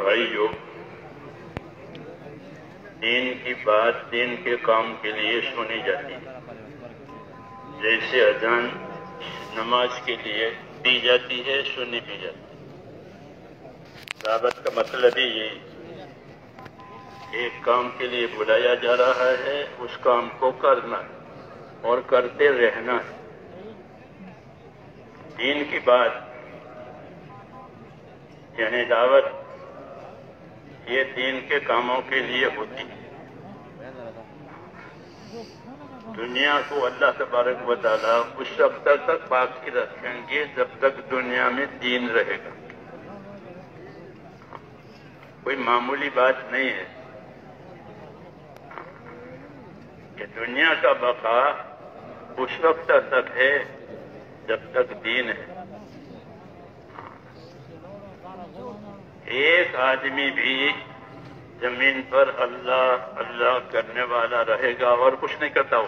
بھائیوں، دین کی بات دین کے کام کے لیے سنی جاتی ہے، جیسے اذان نماز کے لیے دی جاتی ہے، سنی بھی جاتی ہے۔ دعوت کا مطلب ہی یہ ایک کام کے لیے بلایا جا رہا ہے، اس کام کو کرنا ہے اور کرتے رہنا ہے۔ دین کی بات یعنی دعوت یہ دین کے کاموں کے لیے ہوتی ہے۔ دنیا کو اللہ تبارک و تعالیٰ اس وقت تک باقی رکھیں گے جب تک دنیا میں دین رہے گا۔ کوئی معمولی بات نہیں ہے کہ دنیا کا بقا اس وقت تک ہے جب تک دین ہے۔ ایک آدمی بھی زمین پر اللہ اللہ کرنے والا رہے گا اور کچھ نہیں کرتا ہو،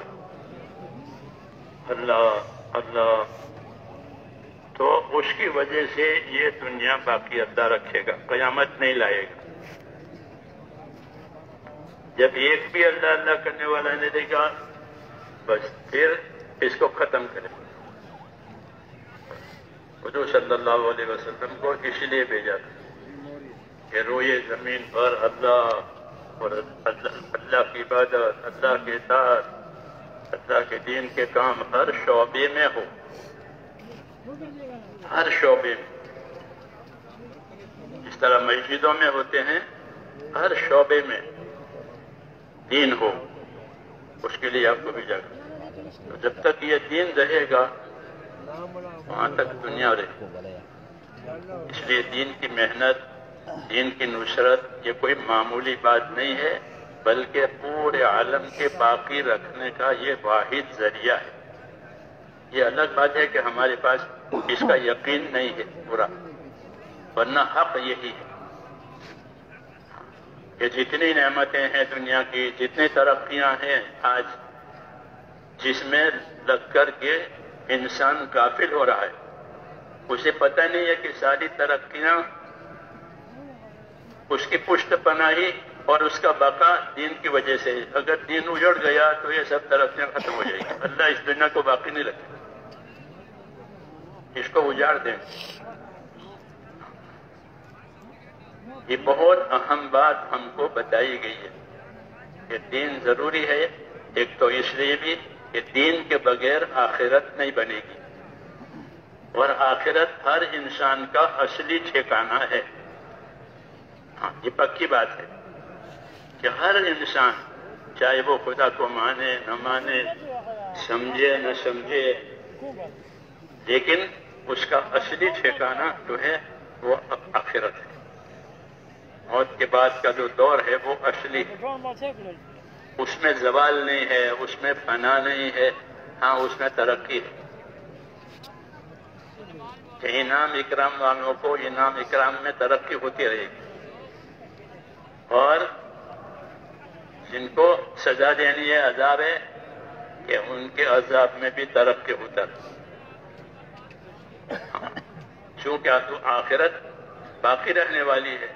اللہ اللہ، تو اس کی وجہ سے یہ دنیا باقی اللہ رکھے گا، قیامت نہیں لائے گا۔ جب ایک بھی اللہ اللہ کرنے والا نہیں دے گا، بس پھر اس کو ختم کرے۔ حضور صلی اللہ علیہ وسلم کو اس لیے بھیجا تھا کہ روئے زمین پر اللہ اور اللہ کی عبادت، اللہ کے اطاعت، اللہ کے دین کے کام ہر شعبے میں ہو، ہر شعبے میں۔ جس طرح مسجدوں میں ہوتے ہیں، ہر شعبے میں دین ہو، اس کے لیے آپ کو بھیجا گیا۔ تو جب تک یہ دین رہے گا وہاں تک دنیا رہے۔ اس لیے دین کی محنت، دین کی نصرت یہ کوئی معمولی بات نہیں ہے، بلکہ پورے عالم کے باقی رکھنے کا یہ واحد ذریعہ ہے۔ یہ الگ بات ہے کہ ہمارے پاس اس کا یقین نہیں ہے پورا، ورنہ حق یہی ہے کہ جتنی نعمتیں ہیں دنیا کی، جتنی ترقیاں ہیں آج، جس میں لگ کر کے انسان غافل ہو رہا ہے، اسے پتہ نہیں ہے کہ ساری ترقیاں اس کی پشت پناہی اور اس کا بقا دین کی وجہ سے ہے۔ اگر دین اجڑ گیا تو یہ سب ترقیاں ختم ہو جائیں گی۔ اللہ اس دنیا کو باقی نہیں رکھے، اس کو اجاڑ دیں۔ یہ بہت اہم بات ہم کو بتائی گئی ہے کہ دین ضروری ہے۔ ایک تو اس لیے بھی کہ دین کے بغیر آخرت نہیں بنے گی، اور آخرت ہر انسان کا اصلی ٹھکانہ ہے۔ ہاں، یہ پکی بات ہے کہ ہر انسان چاہے وہ خدا کو مانے نہ مانے، سمجھے نہ سمجھے، لیکن اس کا اصلی ٹھکانہ جو ہے وہ آخرت ہے۔ موت کے بعد کا جو دور ہے وہ اصلی ہے، اس میں زوال نہیں ہے، اس میں فنا نہیں ہے، ہاں اس میں ترقی ہے کہ انعام اکرام والوں کو انعام اکرام میں ترقی ہوتی رہے گی، اور جن کو سزا دینی ہے، عذاب ہے، کہ ان کے عذاب میں بھی ترقی ہوتا ہے۔ چونکہ آخرت باقی رہنے والی ہے،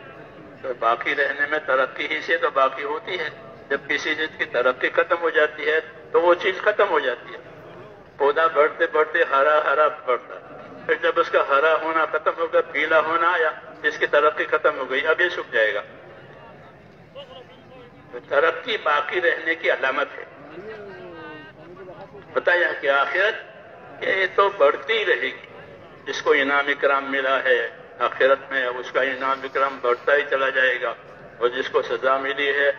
تو باقی رہنے میں ترقی ہی سے تو باقی ہوتی ہے۔ جب کسی چیز کی ترقی ختم ہو جاتی ہے تو وہ چیز ختم ہو جاتی ہے۔ پودا بڑھتے بڑھتے ہرا ہرا بڑھتا ہے، پھر جب اس کا ہرا ہونا ختم ہو گیا، پیلا ہونا آیا، اس کی ترقی ختم ہو گئی، اب یہ سوکھ جائے گا۔ تو ترقی باقی رہنے کی علامت ہے۔ بتایا کہ آخرت یہ تو بڑھتی ہی رہے گی۔ جس کو انعام اکرام ملا ہے آخرت میں، اس کا انعام اکرام بڑھتا ہی چلا جائے گا، اور جس کو سزا ملی ہے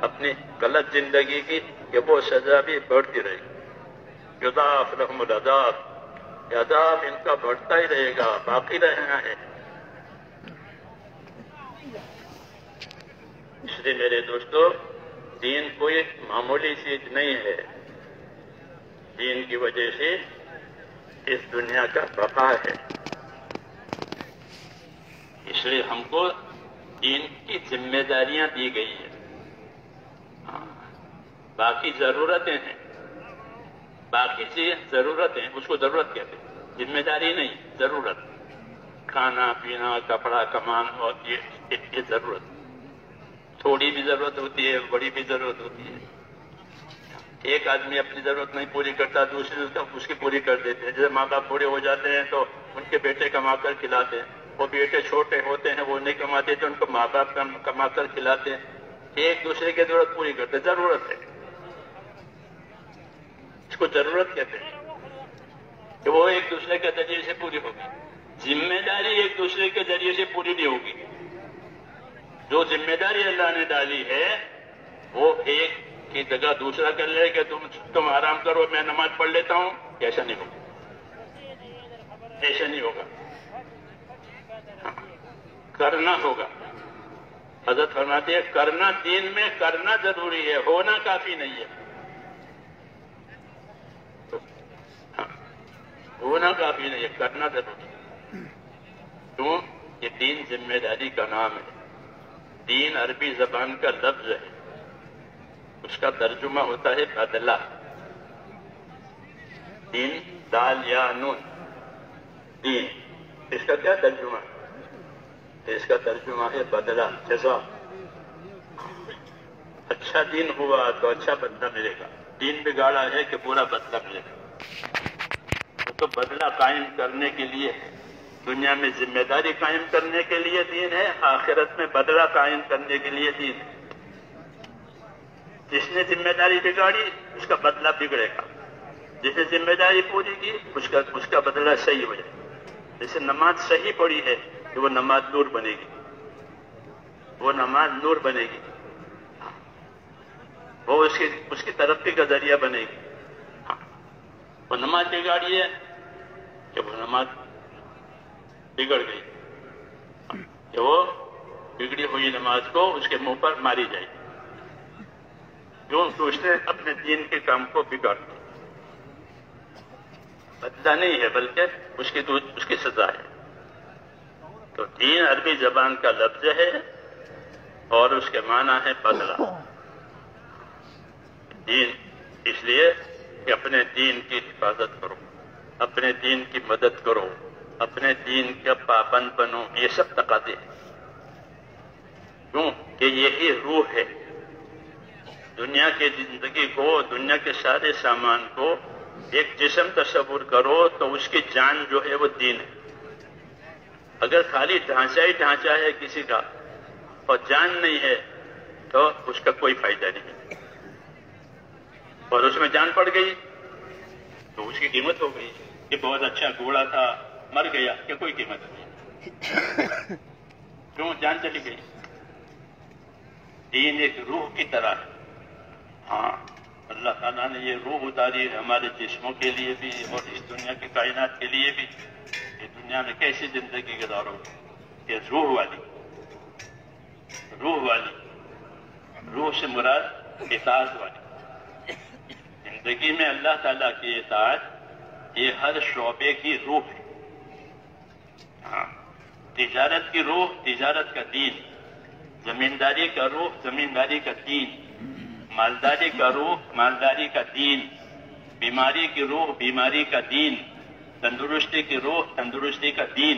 اپنی غلط زندگی کی، کہ وہ سزا بھی بڑھتی رہے گی۔ یضاعف لهم العذاب، عذاب ان کا بڑھتا ہی رہے گا، باقی رہنا ہے۔ اس لیے میرے دوستو، دین کوئی معمولی چیز نہیں ہے۔ دین کی وجہ سے اس دنیا کا بقا ہے۔ اس لیے ہم کو دین کی ذمہ داریاں دی گئی ہیں۔ باقی ضرورتیں ہیں، باقی چیزیں ضرورتیں، اس کو ضرورت کہتے ہیں، ذمہ داری نہیں، ضرورت۔ کھانا پینا کپڑا کمان اور یہ ضرورت تھوڑی بھی ضرورت ہوتی ہے بڑی بھی ضرورت ہوتی ہے. ایک آدمی اپنی ضرورت نہیں پوری کرتا دوسرے اس کی پوری کر دیتے ہیں. جیسے ماں باپ بوڑھے ہو جاتے ہیں تو ان کے بیٹے کما کر کھلاتے ہیں. وہ بیٹے چھوٹے ہوتے ہیں وہ نہیں کماتے تو ان کو ماں باپ کما کر کھلاتے ہیں. ایک دوسرے کی ضرورت پوری کرتے. ضرورت ہے اس کو ضرورت کہتے ہیں کہ وہ ایک دوسرے کے ذریعے سے پوری ہوگی. ذمہ داری ایک دوسرے کے ذریعے سے پوری نہیں ہوگی. جو ذمہ داری اللہ نے ڈالی ہے وہ ایک کی جگہ دوسرا کر لے کہ تم آرام کرو میں نماز پڑھ لیتا ہوں. ایسا نہیں ہوگا. ایسا نہیں ہوگا. کرنا ہوگا. حضرت فرماتے ہیں کرنا دین میں کرنا ضروری ہے ہونا کافی نہیں ہے. ہونا کافی نہیں ہے کرنا ضروری ہے. کیوں؟ یہ دین ذمہ داری کا نام ہے. دین عربی زبان کا لفظ ہے. اس کا ترجمہ ہوتا ہے بدلہ. دین دال یا نون دین اس کا کیا ترجمہ ہے؟ اس کا ترجمہ ہے بدلہ جزا. اچھا دین ہوا تو اچھا بدلہ ملے گا. دین بگاڑا ہے کہ پورا بدلہ ملے گا. تو بدلہ قائم کرنے کے لیے دنیا میں ذمہ داری قائم کرنے کے لیے دین ہے. آخرت میں بدلہ قائم کرنے کے لیے دین ہے. جس نے ذمہ داری بگاڑی اس کا بدلہ بگڑے گا. جس نے ذمہ داری پوری کی اس کا بدلہ صحیح ہو جائے. جیسے نماز صحیح پڑھی ہے کہ وہ نماز نور بنے گی. وہ نماز نور بنے گی. وہ اس کی ترقی کا ذریعہ بنے گی. وہ نماز بگاڑی ہے کہ وہ نماز بگڑ گئی کہ وہ بگڑی ہوئی نماز کو اس کے منہ پر ماری جائے. جو اس نے اپنے دین کے کام کو بگاڑ دیا. بدلہ نہیں ہے بلکہ اس کی سزا ہے. تو دین عربی زبان کا لفظ ہے اور اس کے معنی ہے بدلہ. دین اس لیے کہ اپنے دین کی حفاظت کرو اپنے دین کی مدد کرو اپنے دین کا پابند بنو. یہ سب تقاضے ہیں. کیوں کہ یہی روح ہے. دنیا کی زندگی کو دنیا کے سارے سامان کو ایک جسم تصور کرو تو اس کی جان جو ہے وہ دین ہے. اگر خالی ڈھانچہ ہی ڈھانچہ ہے کسی کا اور جان نہیں ہے تو اس کا کوئی فائدہ نہیں. اور اس میں جان پڑ گئی تو اس کی قیمت ہو گئی. یہ بہت اچھا گھوڑا تھا مر گیا کہ کوئی قیمت نہیں. کیوں؟ جان چلی گئی. دین ایک روح کی طرح ہے. ہاں اللہ تعالیٰ نے یہ روح اتاری ہے ہمارے جسموں کے لیے بھی اور اس دنیا کی کائنات کے لیے بھی. یہ دنیا میں کیسی زندگی گزارو یہ روح والی. روح سے مراد اطاعت والی زندگی میں اللہ تعالیٰ کی اطاعت. یہ ہر شعبے کی روح ہے. ہاں تجارت کی روح تجارت کا دین. زمینداری کا روح زمینداری کا دین. مالداری کا روح مالداری کا دین. بیماری کی روح بیماری کا دین. تندرستی کی روح تندرستی کا دین.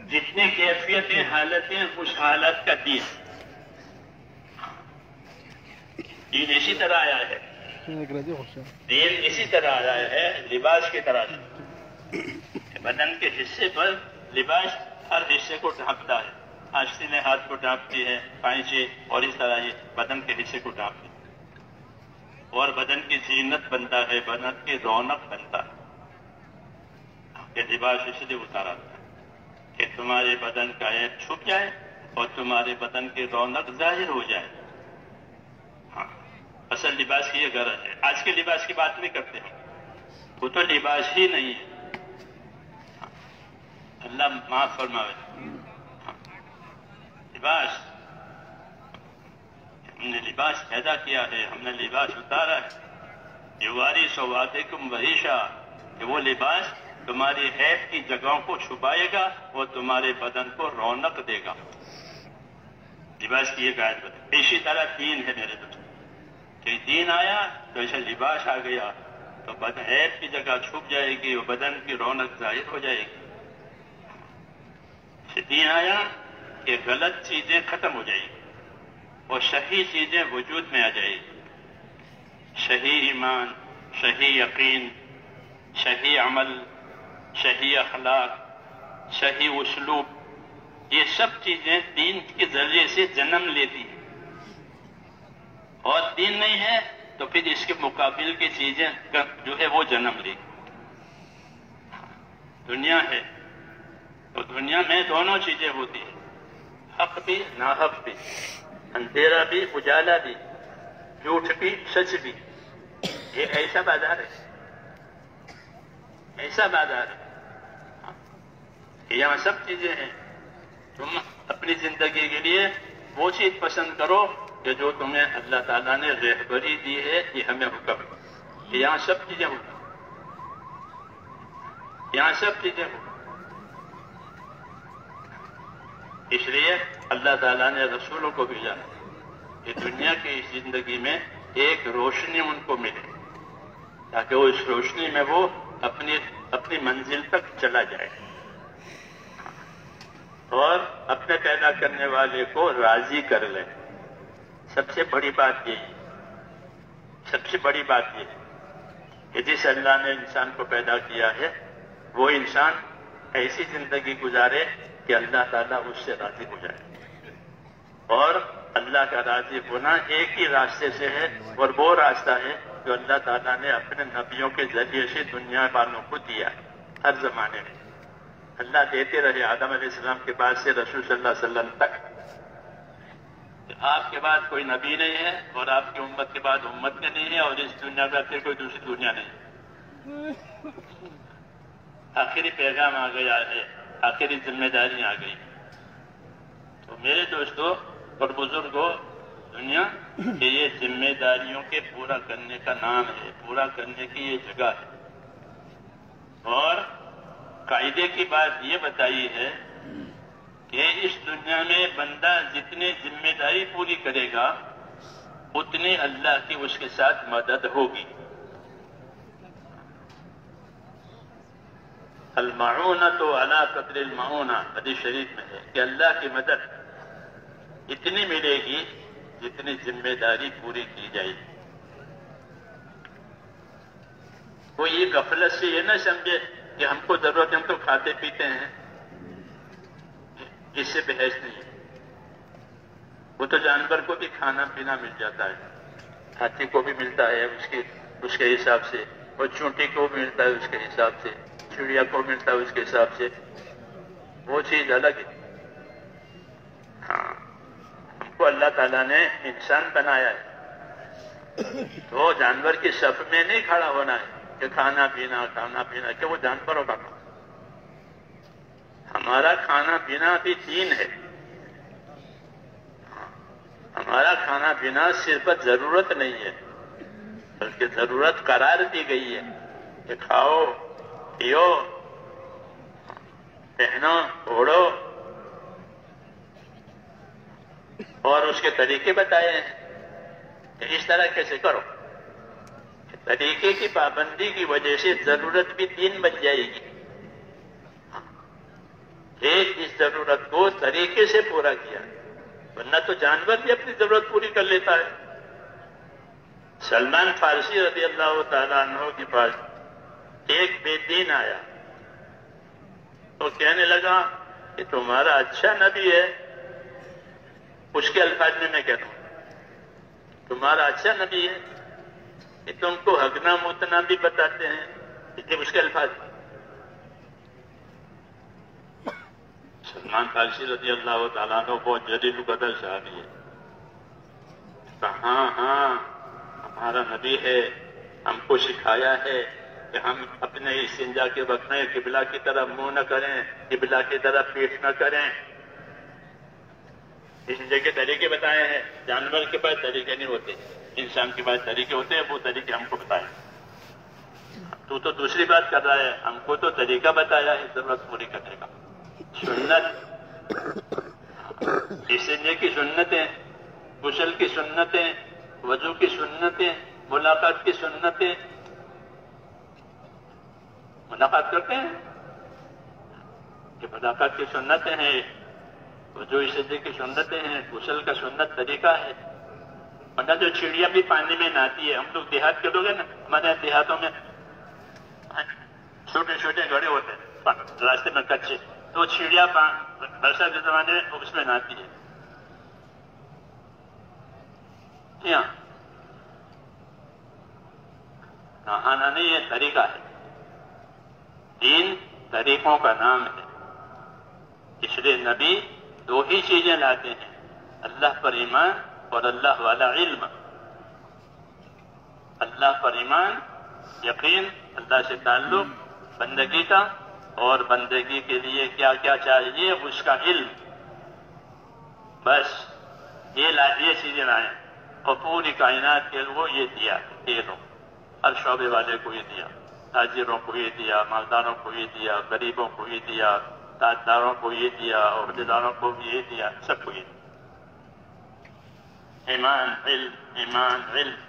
جتنی کیفیتیں حالتیں اس حالت کا دین. دین اسی طرح آیا ہے. دین اسی طرح آیا ہے لباس کی طرح سے. بدن کے حصے پر لباس ہر حصے کو ڈھانپتا ہے. آستینیں ہاتھ کو ڈھانپتی ہے پائچے اور اس طرح یہ بدن کے حصے کو ڈھانپتی ہے اور بدن کی زینت بنتا ہے بدن کی رونق بنتا ہے. یہ لباس اس لیے اتارا تھا کہ تمہارے بدن کا عیب چھپ جائے اور تمہارے بدن کی رونق ظاہر ہو جائے. ہاں اصل لباس کی یہ غرض ہے. آج کے لباس کی بات نہیں کرتے ہیں وہ تو لباس ہی نہیں ہے. اللہ معاف فرمائے. لباس ہم نے لباس پیدا کیا ہے ہم نے لباس اتارا ہے. یواری سوادکم وحیشا کہ وہ لباس تمہاری عیب کی جگہوں کو چھپائے گا اور تمہارے بدن کو رونق دے گا. لباس کی یہ قاعدہ ہے. اسی طرح دین ہے میرے دوست کہ دین آیا تو ایسا لباس آ گیا تو بدن عیب کی جگہ چھپ جائے گی اور بدن کی رونق ظاہر ہو جائے گی. دین آیا کہ غلط چیزیں ختم ہو جائیں گی اور صحیح چیزیں وجود میں آ جائیں گی. صحیح ایمان، صحیح یقین، صحیح عمل، صحیح اخلاق، صحیح اسلوب، یہ سب چیزیں دین کے ذریعے سے جنم لیتی ہیں. اور دین نہیں ہے تو پھر اس کے مقابل کی چیزیں جو ہے وہ جنم لے. دنیا ہے تو دنیا میں دونوں چیزیں ہوتی ہیں، حق بھی ناحق بھی، اندھیرا بھی اجالا بھی، جھوٹ بھی سچ بھی. یہ ایسا بازار ہے، ایسا بازار ہے. یہاں سب چیزیں ہیں. تم اپنی زندگی کے لیے وہ چیز پسند کرو کہ جو تمہیں اللہ تعالیٰ نے رہبری دی ہے، یہ ہمیں حکم ہے. یہاں سب چیزیں ہوں، یہاں سب چیزیں ہوں. اس لیے اللہ تعالیٰ نے رسولوں کو بھیجا کہ دنیا کی زندگی میں ایک روشنی ان کو ملے تاکہ وہ اس روشنی میں وہ اپنی منزل تک چلا جائے اور اپنے پیدا کرنے والے کو راضی کر لے. سب سے بڑی بات یہی، سب سے بڑی بات یہ کہ جس اللہ نے انسان کو پیدا کیا ہے وہ انسان ایسی زندگی گزارے کہ اللہ تعالیٰ اس سے راضی ہو جائے. اور اللہ کا راضی ہونا ایک ہی راستے سے ہے، اور وہ راستہ ہے جو اللہ تعالیٰ نے اپنے نبیوں کے ذریعے سے دنیا والوں کو دیا ہر زمانے میں. اللہ دیتے رہے آدم علیہ السلام کے بعد سے رسول صلی اللہ علیہ وسلم تک. آپ کے بعد کوئی نبی نہیں ہے اور آپ کی امت کے بعد امت کے نہیں ہے اور اس دنیا میں پھر کوئی دوسری دنیا نہیں ہے. آخری پیغام آ گیا ہے، آخری ذمہ داری آ گئی. تو میرے دوستو اور بزرگوں، دنیا کہ یہ ذمہ داریوں کے پورا کرنے کا نام ہے، پورا کرنے کی یہ جگہ ہے. اور قاعدے کی بات یہ بتائی ہے کہ اس دنیا میں بندہ جتنی ذمہ داری پوری کرے گا اتنی اللہ کی اس کے ساتھ مدد ہوگی. المعونۃ علی قدر المعونہ حدیث شریف میں ہے کہ اللہ کی مدد اتنی ملے گی جتنی ذمہ داری پوری کی جائے گی. وہ یہ غفلت سے یہ نہ سمجھے کہ ہم کو ضرورت ہے، ہم تو کھاتے پیتے ہیں، اس سے بحث نہیں ہے. وہ تو جانور کو بھی کھانا پینا مل جاتا ہے، ہاتھی کو بھی ملتا ہے اس کے حساب سے، اور چونٹی کو بھی ملتا ہے اس کے حساب سے، چڑیا کو ملتا ہے اس کے حساب سے. وہ چیز الگ ہے. ہاں، ہم کو اللہ تعالیٰ نے انسان بنایا ہے تو جانور کی صف میں نہیں کھڑا ہونا ہے کہ کھانا پینا کہ وہ جانوروں کا کام. ہمارا کھانا پینا بھی دین ہے. ہمارا کھانا پینا صرف ضرورت نہیں ہے بلکہ ضرورت قرار دی گئی ہے کہ کھاؤ پیو پہنو اوڑھو، اور اس کے طریقے بتائے ہیں کہ اس طرح کیسے کرو. طریقے کی پابندی کی وجہ سے ضرورت بھی دین بن جائے گی. ایک اس ضرورت کو طریقے سے پورا کیا، ورنہ تو جانور بھی اپنی ضرورت پوری کر لیتا ہے. سلمان فارسی رضی اللہ تعالیٰ عنہ کے پاس ایک بے دین آیا تو کہنے لگا کہ تمہارا اچھا نبی ہے. اس کے الفاظ میں کہتا ہوں تمہارا اچھا نبی ہے کہ تم کو ہگنا موتنا بھی بتاتے ہیں. یہ اس کے الفاظ. سلمان فارسی رضی اللہ تعالیٰ عنہ بہت جلیل القدر صحابی ہے. ہاں ہمارا نبی ہے، ہم کو سکھایا ہے کہ ہم اپنے استنجا کے وقت میں قبلہ کی طرف منہ نہ کریں، قبلہ کی طرف پیٹ نہ کریں. استنجا کے طریقے بتائے ہیں. جانور کے پاس طریقے نہیں ہوتے، انسان کے پاس طریقے ہوتے ہیں. وہ طریقے ہم کو بتائے. تو دوسری بات کر رہا ہے، ہم کو تو طریقہ بتایا ہے ضرورت پوری کرنے کا. سنت، استنجا کی سنتیں، غسل کی سنتیں، وضو کی سنتیں، ملاقات کی سنتیں. ملاقات کرتے ہیں، یہ صداقت کی سنتیں ہیں، وضو سجدے کی سنتیں ہیں، غسل کا سنت طریقہ ہے. ورنہ جو چڑیا بھی پانی میں نہاتی ہے. ہم لوگ دیہات کے لوگ ہیں نا، ہمارے دیہاتوں میں چھوٹے چھوٹے گڑھے ہوتے ہیں راستے میں کچے، تو چڑیا برسات کے زمانے میں اس میں نہاتی ہے. نہانا نہیں، یہ طریقہ ہے. دین طریقوں کا نام ہے. اس لیے نبی دو ہی چیزیں لاتے ہیں، اللہ پر ایمان اور اللہ والا علم. اللہ پر ایمان، یقین، اللہ سے تعلق، بندگی کا، اور بندگی کے لیے کیا کیا چاہیے اس کا علم. بس یہ چیزیں لائیں. اور پوری کائنات کے لوگوں یہ دیا، یہ لوگ ہر شعبے والے کو یہ دیا. تاجروں کو یہ دیا، مالداروں کو یہ دیا، غریبوں کو یہ دیا، تاجداروں کو یہ دیا، عہدیداروں کو بھی یہ دیا، سب کو یہ دیا. ایمان علم، ایمان علم.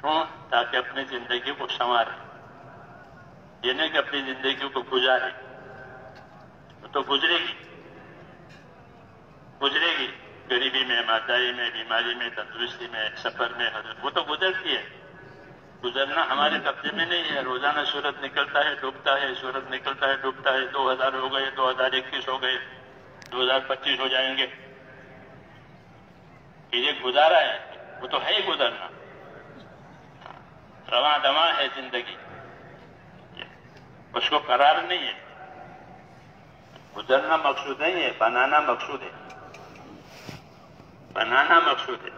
کیوں؟ تاکہ اپنی زندگی کو سنوارے. یہ نہیں کہ اپنی زندگی کو گزارے، وہ تو گزرے گی، غریبی میں، مادائی میں، بیماری میں، تندرستی میں، سفر میں، وہ تو گزرتی ہے. گزرنا ہمارے قبضے میں نہیں ہے. روزانہ سورج نکلتا ہے، ڈوبتا ہے، سورج نکلتا ہے، ڈوبتا ہے. 2000 ہو گئے، 2021 ہو گئے، 2025 ہو جائیں گے. یہ گزارا ہے، وہ تو ہے ہی گزرنا. رواں دواں ہے زندگی، اس کو قرار نہیں ہے. گزرنا مقصود نہیں ہے، بنانا مقصود ہے. بنانا مقصود ہے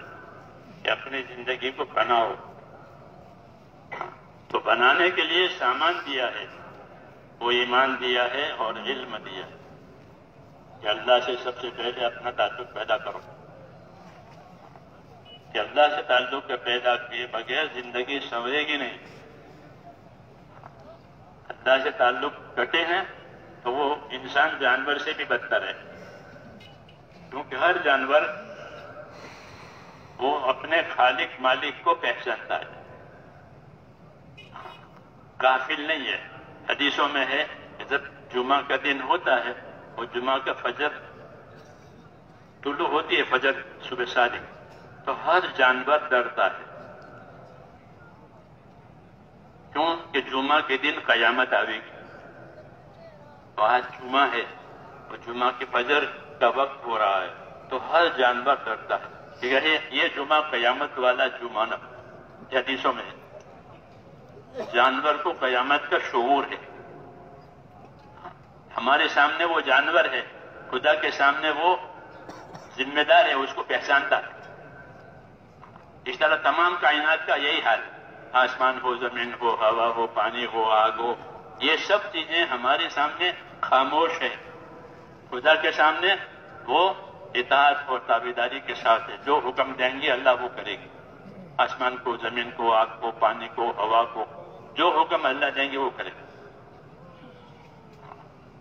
کہ اپنی زندگی کو بناؤ. تو بنانے کے لیے سامان دیا ہے، وہ ایمان دیا ہے اور علم دیا ہے کہ اللہ سے سب سے پہلے اپنا تعلق پیدا کرو. کہ اللہ سے تعلق پیدا کیے بغیر زندگی سنورے گی نہیں. اللہ سے تعلق کٹے ہیں تو وہ انسان جانور سے بھی بدتر ہے. کیونکہ ہر جانور وہ اپنے خالق مالک کو پہچانتا ہے، غافل نہیں ہے. حدیثوں میں ہے کہ جب جمعہ کا دن ہوتا ہے اور جمعہ کا فجر طلوع ہوتی ہے، فجر صبح صادق، تو ہر جانور ڈرتا ہے. کیوں؟ کہ جمعہ کے دن قیامت آئے گی. تو آج جمعہ ہے اور جمعہ کے فجر کا وقت ہو رہا ہے، تو ہر جانور ڈرتا ہے کہ یہ جمعہ قیامت والا جمعہ نہ. حدیثوں میں ہے جانور کو قیامت کا شعور ہے. ہمارے سامنے وہ جانور ہے، خدا کے سامنے وہ ذمہ دار ہے، اس کو پہچانتا ہے. اس طرح تمام کائنات کا یہی حال ہے. آسمان ہو، زمین ہو، ہوا ہو، پانی ہو، آگ ہو، یہ سب چیزیں ہمارے سامنے خاموش ہے. خدا کے سامنے وہ اطاعت اور تابعداری کے ساتھ ہے. جو حکم دیں گے اللہ وہ کرے گی. آسمان کو، زمین کو، آگ کو، پانی کو، ہوا کو، جو حکم اللہ دیں گے وہ کرے گا.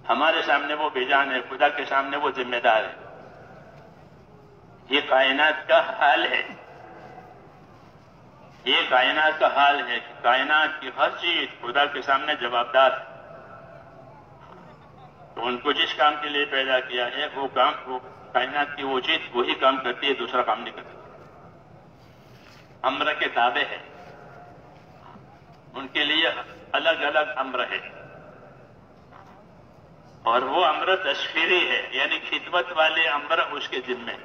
ہمارے سامنے وہ بے جان ہے، خدا کے سامنے وہ ذمہ دار ہے. یہ کائنات کا حال ہے. یہ کائنات کا حال ہے کہ کائنات کی ہر چیز خدا کے سامنے جوابدار ہے. تو ان کو جس کام کے لیے پیدا کیا ہے وہ کام، وہ کائنات کی وہ چیز وہی کام کرتی ہے، دوسرا کام نہیں کرتی. امر کے تابع ہے، ان کے لیے الگ الگ امر ہے. اور وہ امر تشخیری ہے، یعنی خدمت والے امر اس کے ذمے.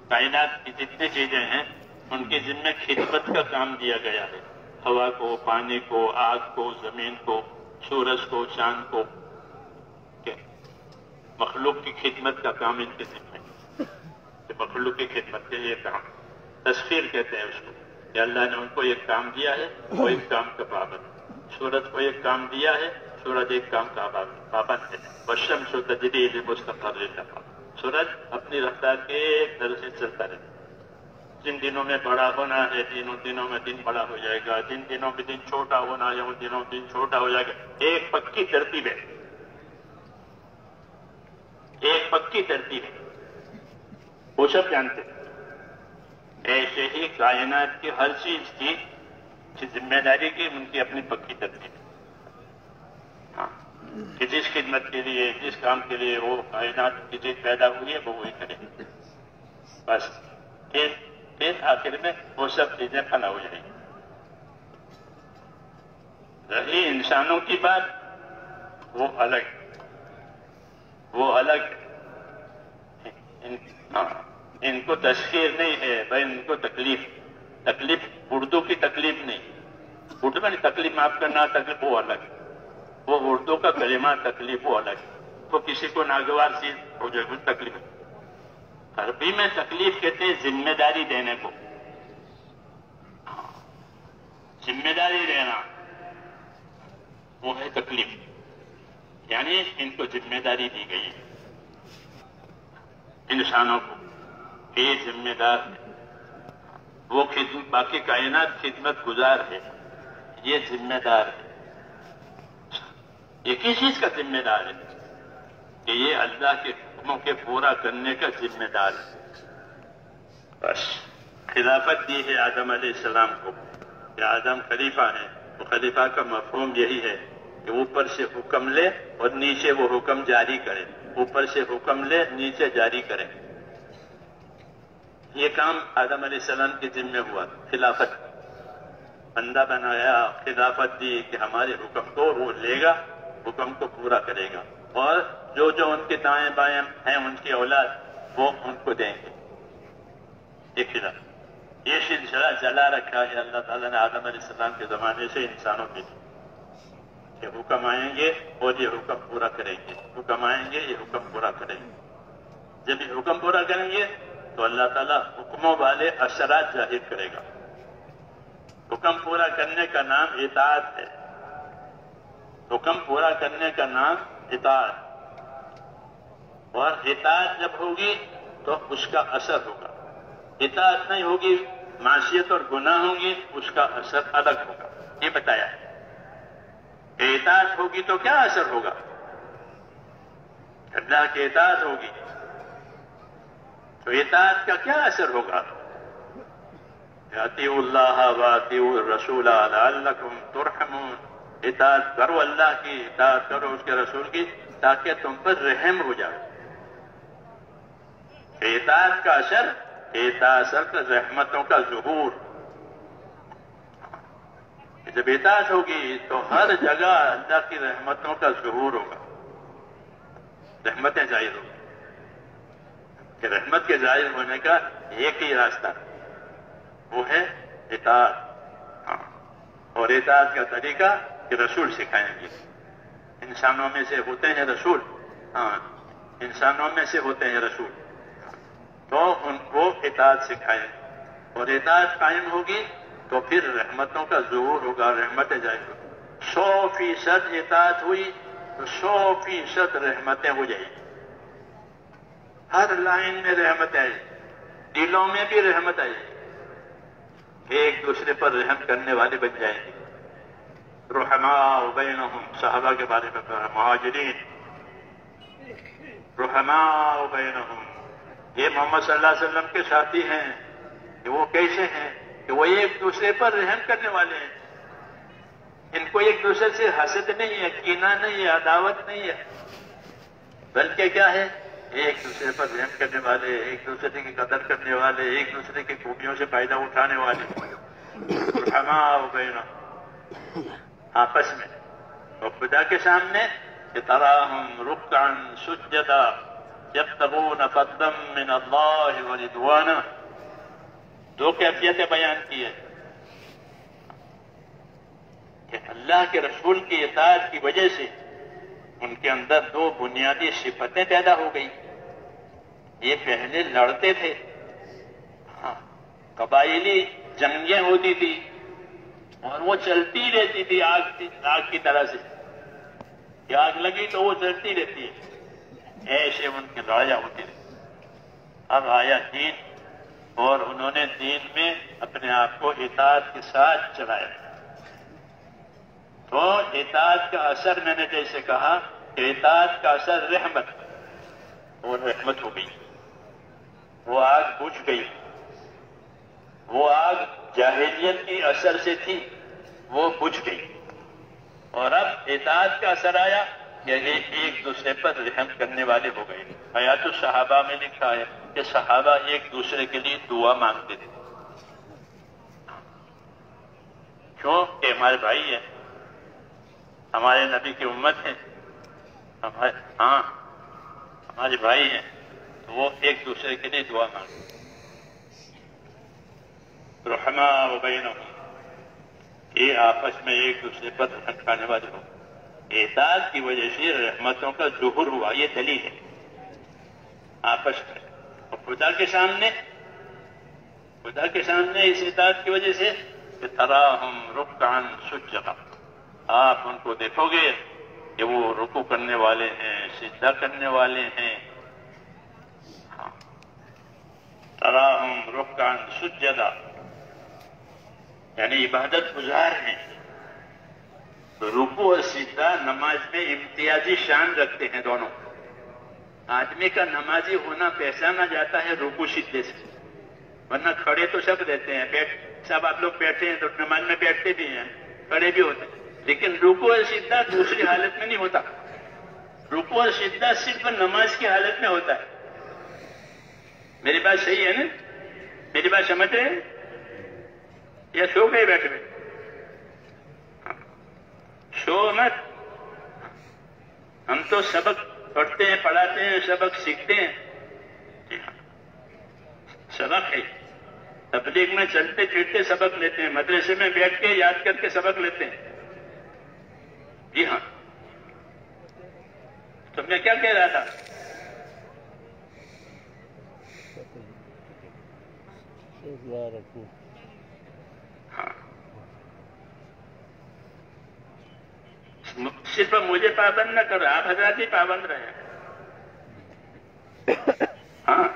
کائنات کی جتنی چیزیں ہیں ان کے ذمے خدمت کا کام دیا گیا ہے. ہوا کو، پانی کو، آگ کو، زمین کو، سورج کو، چاند کو، مخلوق کی خدمت کا کام ان کے ذمے. مخلوق کی خدمت کے لیے کام تسخیر کہتے ہیں اس کو، کہ اللہ نے ان کو ایک کام دیا ہے، وہ ایک کام کا پابند. سورج کو ایک کام دیا ہے، سورج ایک کام کا پابند ہے. والشمس تجری لمستقر لها. سورج اپنی رفتار کے ایک طرح سے چلتا رہتا. جن دنوں میں بڑا ہونا ہے ان دنوں میں دن بڑا ہو جائے گا، جن دنوں میں دن چھوٹا ہونا ہے ان دنوں میں دن چھوٹا ہو جائے گا. ایک پکی ترتیب ہے، ایک پکی ترتیب ہے، وہ سب جانتے ہیں. ایسے ہی کائنات کی ہر چیز کی ذمہ داری کی ان کی اپنی پکی ترتیب ہے. ہاں، کہ جس خدمت کے لیے، جس کام کے لیے وہ کائنات کی چیز پیدا ہوئی ہے وہ وہی کرے، بس پھر آخر میں وہ سب چیزیں فنا ہو جائیں گی۔ رہی انسانوں کی بات، وہ الگ ان کو تشخیر نہیں ہے بھائی، ان کو تکلیف اردو کی تکلیف نہیں، اردو میں تکلیف معاف کرنا، تکلیف وہ الگ، وہ اردو کا کلمہ تکلیف وہ الگ، وہ کسی کو ناگوار چیز ہو جائے گی تکلیف۔ عربی میں تکلیف کہتے ہیں ذمہ داری دینے کو، ذمہ داری دینا وہ ہے تکلیف، یعنی ان کو ذمہ داری دی گئی ہے انسانوں کو، یہ ذمہ دار ہے، وہ باقی کائنات خدمت گزار ہے، یہ ذمہ دار ہے۔ یہ کس چیز کا ذمہ دار ہے؟ کہ یہ اللہ کے حکموں کے پورا کرنے کا ذمہ دار ہے۔ بس خلافت دی ہے آدم علیہ السلام کو کہ آدم خلیفہ ہے، تو خلیفہ کا مفہوم یہی ہے کہ اوپر سے حکم لے اور نیچے وہ حکم جاری کرے، اوپر سے حکم لے نیچے جاری کرے۔ یہ کام آدم علیہ السلام کے ذمہ ہوا، خلافت، بندہ بنایا، خلافت دی کہ ہمارے حکم کو وہ لے گا، حکم کو پورا کرے گا، اور جو ان کے دائیں بائیں ہیں ان کی اولاد وہ ان کو دیں گے۔ یہ سلسلہ چلا رکھا ہے اللہ تعالیٰ نے آدم علیہ السلام کے زمانے سے انسانوں کے لیے، کہ حکم آئیں گے اور یہ حکم پورا کریں گے، حکم آئیں گے یہ حکم پورا کریں گے۔ جب یہ حکم پورا کریں گے تو اللہ تعالیٰ حکموں والے اثرات ظاہر کرے گا۔ حکم پورا کرنے کا نام اطاعت ہے، حکم پورا کرنے کا نام اطاعت، اور اطاعت جب ہوگی تو اس کا اثر ہوگا، اطاعت نہیں ہوگی، معصیت اور گناہ ہوں گی، اس کا اثر الگ ہوگا۔ یہ بتایا ہے کہ اطاعت ہوگی تو کیا اثر ہوگا، اللہ کی اطاعت ہوگی تو اطاعت کا کیا اثر ہوگا؟ اطیعوا اللہ واطیعوا الرسول لعلکم ترحمون، اطاعت کرو اللہ کی، اطاعت کرو اس کے رسول کی، تاکہ تم پر رحم ہو جائے۔ اطاعت کا اثر رحمتوں کا ظہور، جب اطاعت ہوگی تو ہر جگہ اللہ کی رحمتوں کا ظہور ہوگا، رحمتیں ظاہر ہوگی۔ کہ رحمت کے ظاہر ہونے کا ایک ہی راستہ وہ ہے اطاعت، اور اطاعت کا طریقہ کہ رسول سکھائیں گے۔ انسانوں میں سے ہوتے ہیں رسول، انسانوں میں سے ہوتے ہیں رسول، تو ان کو اطاعت سکھائیں، اور اطاعت قائم ہوگی تو پھر رحمتوں کا ظہور ہوگا، رحمتیں ظاہر ہوگی۔ 100% اطاعت ہوئی تو 100% رحمتیں ہو جائیں گی، ہر لائن میں رحمت آئے، دلوں میں بھی رحمت آئے، ایک دوسرے پر رحم کرنے والے بن جائیں گے۔ رحماء بینہم، صحابہ کے بارے میں کہا، مہاجرین رحماء بینہم، یہ محمد صلی اللہ علیہ وسلم کے ساتھی ہیں، کہ وہ کیسے ہیں کہ وہ ایک دوسرے پر رحم کرنے والے ہیں، ان کو ایک دوسرے سے حسد نہیں ہے، کینہ نہیں ہے، عداوت نہیں ہے، بلکہ کیا ہے، ایک دوسرے پر رحم کرنے والے، ایک دوسرے کی قدر کرنے والے، ایک دوسرے کی خوبیوں سے فائدہ اٹھانے والے، رحماء بینہم، آپس میں، اور خدا کے سامنے تراہم رکعا سجدا یبتغون فضلا من اللہ ورضوانا، دو کیفیتیں بیان کی ہے کہ اللہ کے رسول کی اطاعت کی وجہ سے ان کے اندر دو بنیادی صفتیں پیدا ہو گئی۔ یہ پہلے لڑتے تھے، قبائلی جنگیں ہوتی تھی اور وہ چلتی رہتی تھی آگ کی طرح سے، کہ آگ لگی تو وہ چلتی رہتی ہے، ایسے ان کی لڑائیاں ہوتی رہتی۔ اب آیا دین، اور انہوں نے دین میں اپنے آپ کو اطاعت کے ساتھ چلایا، تو اطاعت کا اثر میں نے جیسے کہا کہ اطاعت کا اثر رحمت، اور رحمت ہو گئی، وہ آگ بجھ گئی، وہ آگ جاہلیت کی اثر سے تھی وہ بجھ گئی، اور اب اطاعت کا اثر آیا کہ ایک دوسرے پر رحم کرنے والے ہو گئے. حیات الصحابہ میں لکھا ہے کہ صحابہ ایک دوسرے کے لیے دعا مانگتے تھے. کیوں؟ کہ ہمارے بھائی ہیں، ہمارے نبی کی امت ہے، ہمارے بھائی ہیں، تو وہ ایک دوسرے کے لیے دعا مانگتے. رحماء بینہم، یہ آپس میں ایک دوسرے پر رحم کھانے والے ہو. اعتاد کی وجہ سے رحمتوں کا ظہور ہوا، یہ دلیل ہے آپس میں. اور خدا کے سامنے اس اعتاد کی وجہ سے کہ تراہم رکعا سجدا، آپ ان کو دیکھو گے کہ وہ رکوع کرنے والے ہیں، سجدہ کرنے والے ہیں. تراہم رکعا سجدا یعنی عبادت گزار ہیں. رکوع اور سجدہ نماز میں امتیازی شان رکھتے ہیں دونوں. آدمی کا نمازی ہونا پہچانا جاتا ہے رکوع سجدے سے، ورنہ کھڑے تو سب رہتے ہیں، سب آپ لوگ بیٹھے ہیں تو نماز میں بیٹھتے بھی ہیں، کھڑے بھی ہوتے ہیں، لیکن رکوع اور سجدہ دوسری حالت میں نہیں ہوتا. رکوع اور سجدہ صرف نماز کی حالت میں ہوتا ہے. میری بات صحیح ہے نا؟ میری بات سمجھ رہے ہیں یا سو گئے بیٹھے ہوئے؟ سو مت. ہم تو سبق پڑھتے ہیں، پڑھاتے ہیں، سبق سیکھتے ہیں. سبق ہے. تبلیغ میں چلتے پھرتے سبق لیتے ہیں، مدرسے میں بیٹھ کے یاد کر کے سبق لیتے ہیں. جی ہاں. تو میں کیا کہہ رہا تھا؟ ہاں، صرف مجھے پابند نہ کرو، آپ حضرات ہی پابند رہے. ہاں،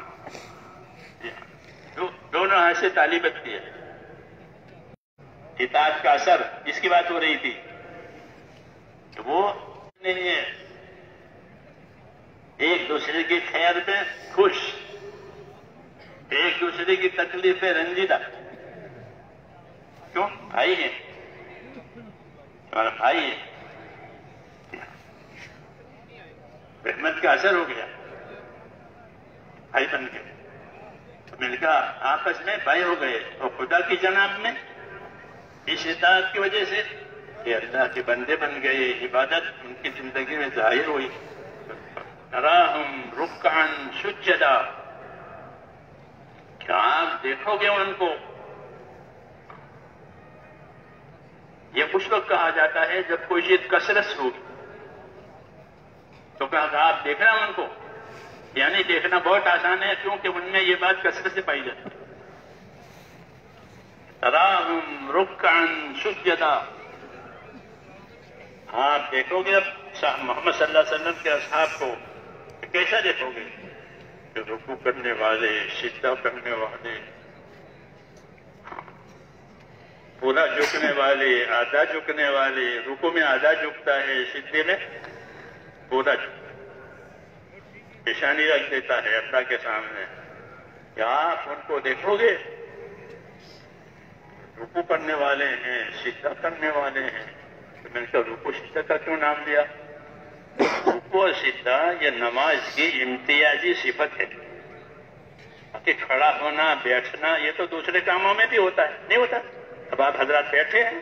دونوں ہاتھ سے تالی بجتی ہے. اطاعت کا اثر اس کی بات ہو رہی تھی کہ وہ نہیں ہے ایک دوسرے کی خیر میں خوش، ایک دوسرے کی تکلیف میں رنجیدہ. کیوں؟ بھائی ہیں، ہمارا بھائی ہے. رحمت کا اثر ہو گیا، بھائی بن گئے. مل کر آپس میں بھائی ہو گئے. اور خدا کی جناب میں اس اطاعت کی وجہ سے یہ اللہ کے بندے بن گئے. عبادت ان کی زندگی میں ظاہر ہوئی. تراہم رکعا سجدا، کیا آپ دیکھو گے ان کو؟ یہ کچھ وقت کہا جاتا ہے جب کوئی چیز کثرت سے ہوگی تو کہا آپ دیکھنا ان کو، یعنی دیکھنا بہت آسان ہے کیونکہ ان میں یہ بات کثرت سے پائی جاتی ہے. تراہم رکعا سجدا، آپ دیکھو گے اب محمد صلی اللہ علیہ وسلم کے اصحاب کو کیسا دیکھو گے کہ رکوع کرنے والے، سجدہ کرنے والے، پورا جھکنے والے، آدھا جھکنے والے. رکوع میں آدھا جھکتا ہے، سجدے میں پورا پیشانی رکھ دیتا ہے اللہ کے سامنے. کیا آپ ان کو دیکھو گے؟ رکوع کرنے والے ہیں، سجدہ کرنے والے ہیں. تو میں نے کہا رکوع سجدہ کا کیوں نام لیا؟ رکوع اور سجدہ یہ نماز کی امتیازی صفت ہے. کہ کھڑا ہونا، بیٹھنا یہ تو دوسرے کاموں میں بھی ہوتا ہے، نہیں ہوتا؟ اب آپ حضرات بیٹھے ہیں،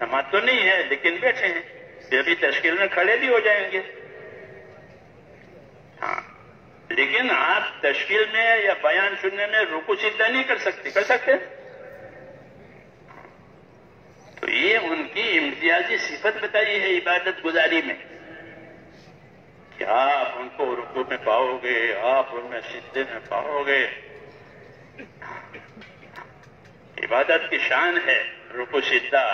نماز تو نہیں ہے لیکن بیٹھے ہیں، ابھی تشکیل میں کھڑے بھی ہو جائیں گے. ہاں، لیکن آپ تشکیل میں یا بیان سننے میں رکوع سجدہ نہیں کر سکتے. تو یہ ان کی امتیازی صفت بتائی ہے عبادت گزاری میں. کیا آپ ان کو رکوع میں پاؤ گے، آپ ان میں سجدے میں پاؤ گے. عبادت کی شان ہے رکوع سجدہ،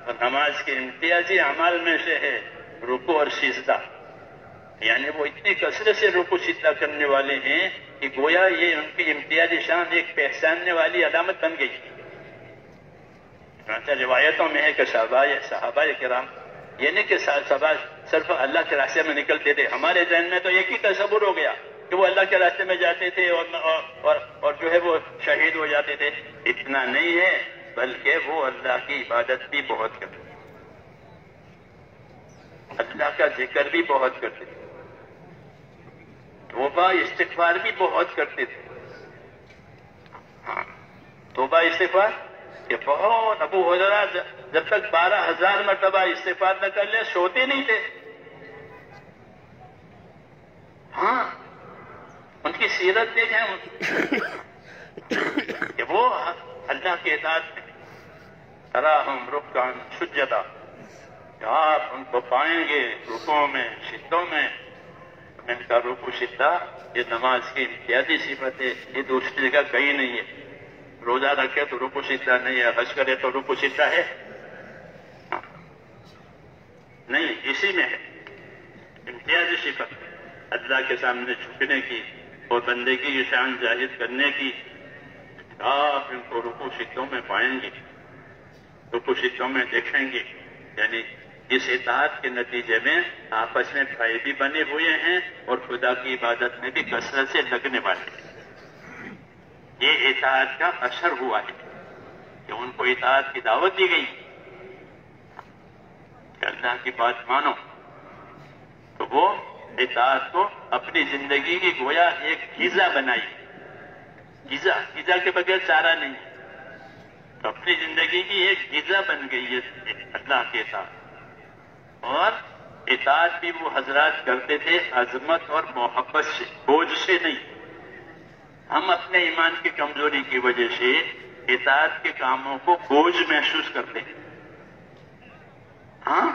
اور نماز کے امتیازی اعمال میں سے ہے رکوع اور سجدہ. یعنی وہ اتنی کثرت سے رکوع سجدہ کرنے والے ہیں کہ گویا یہ ان کی امتیازی شان ایک پہچاننے والی علامت بن گئی. روایتوں میں ہے کہ صحابہ کرام یہ نہیں کہ صرف اللہ کے راستے میں نکلتے تھے. ہمارے ذہن میں تو ایک ہی تصور ہو گیا کہ وہ اللہ کے راستے میں جاتے تھے اور جو ہے وہ شہید ہو جاتے تھے. اتنا نہیں ہے، بلکہ وہ اللہ کی عبادت بھی بہت کرتے. اللہ کا ذکر بھی بہت کرتے تھے، توبہ استغفار بھی بہت کرتے تھے. ہاں توبہ استغفار کہ بہت. ابو حریرہ جب تک 12,000 مرتبہ استغفار نہ کر لے سوتے نہیں تھے. ہاں ان کی سیرت دیکھیں کہ وہ اللہ کے اطاعت میں تراہم رکعا سجدا، کہ آپ ان کو پائیں گے رکوع میں سجدوں میں. ان کا رکوع سجدہ یہ نماز کی امتیازی صفت ہے، یہ دوسری جگہ کہیں نہیں ہے. روزہ رکھے تو رکوع سجدہ نہیں ہے، حج کرے تو رکوع سجدہ ہے نہیں، اسی میں ہے امتیازی صفت اللہ کے سامنے جھکنے کی اور بندگی کی شان ظاہر کرنے کی. آپ ان کو رکوع سجدوں میں پائیں گے، رکوع سجدوں میں دیکھیں گے. یعنی اس اطاعت کے نتیجے میں آپس میں بھائی بھی بنے ہوئے ہیں اور خدا کی عبادت میں بھی کثرت سے لگنے والے ہیں. یہ اطاعت کا اثر ہوا ہے کہ ان کو اطاعت کی دعوت دی گئی کہ اللہ کی بات مانو، تو وہ اطاعت کو اپنی زندگی کی گویا ایک غذا بنائی. غذا کے بغیر چارہ نہیں، تو اپنی زندگی کی ایک غذا بن گئی ہے اللہ کے اطاعت. اور اطاعت بھی وہ حضرات کرتے تھے عظمت اور محبت سے، بوجھ سے نہیں. ہم اپنے ایمان کی کمزوری کی وجہ سے اطاعت کے کاموں کو بوجھ محسوس کرتے ہیں. ہاں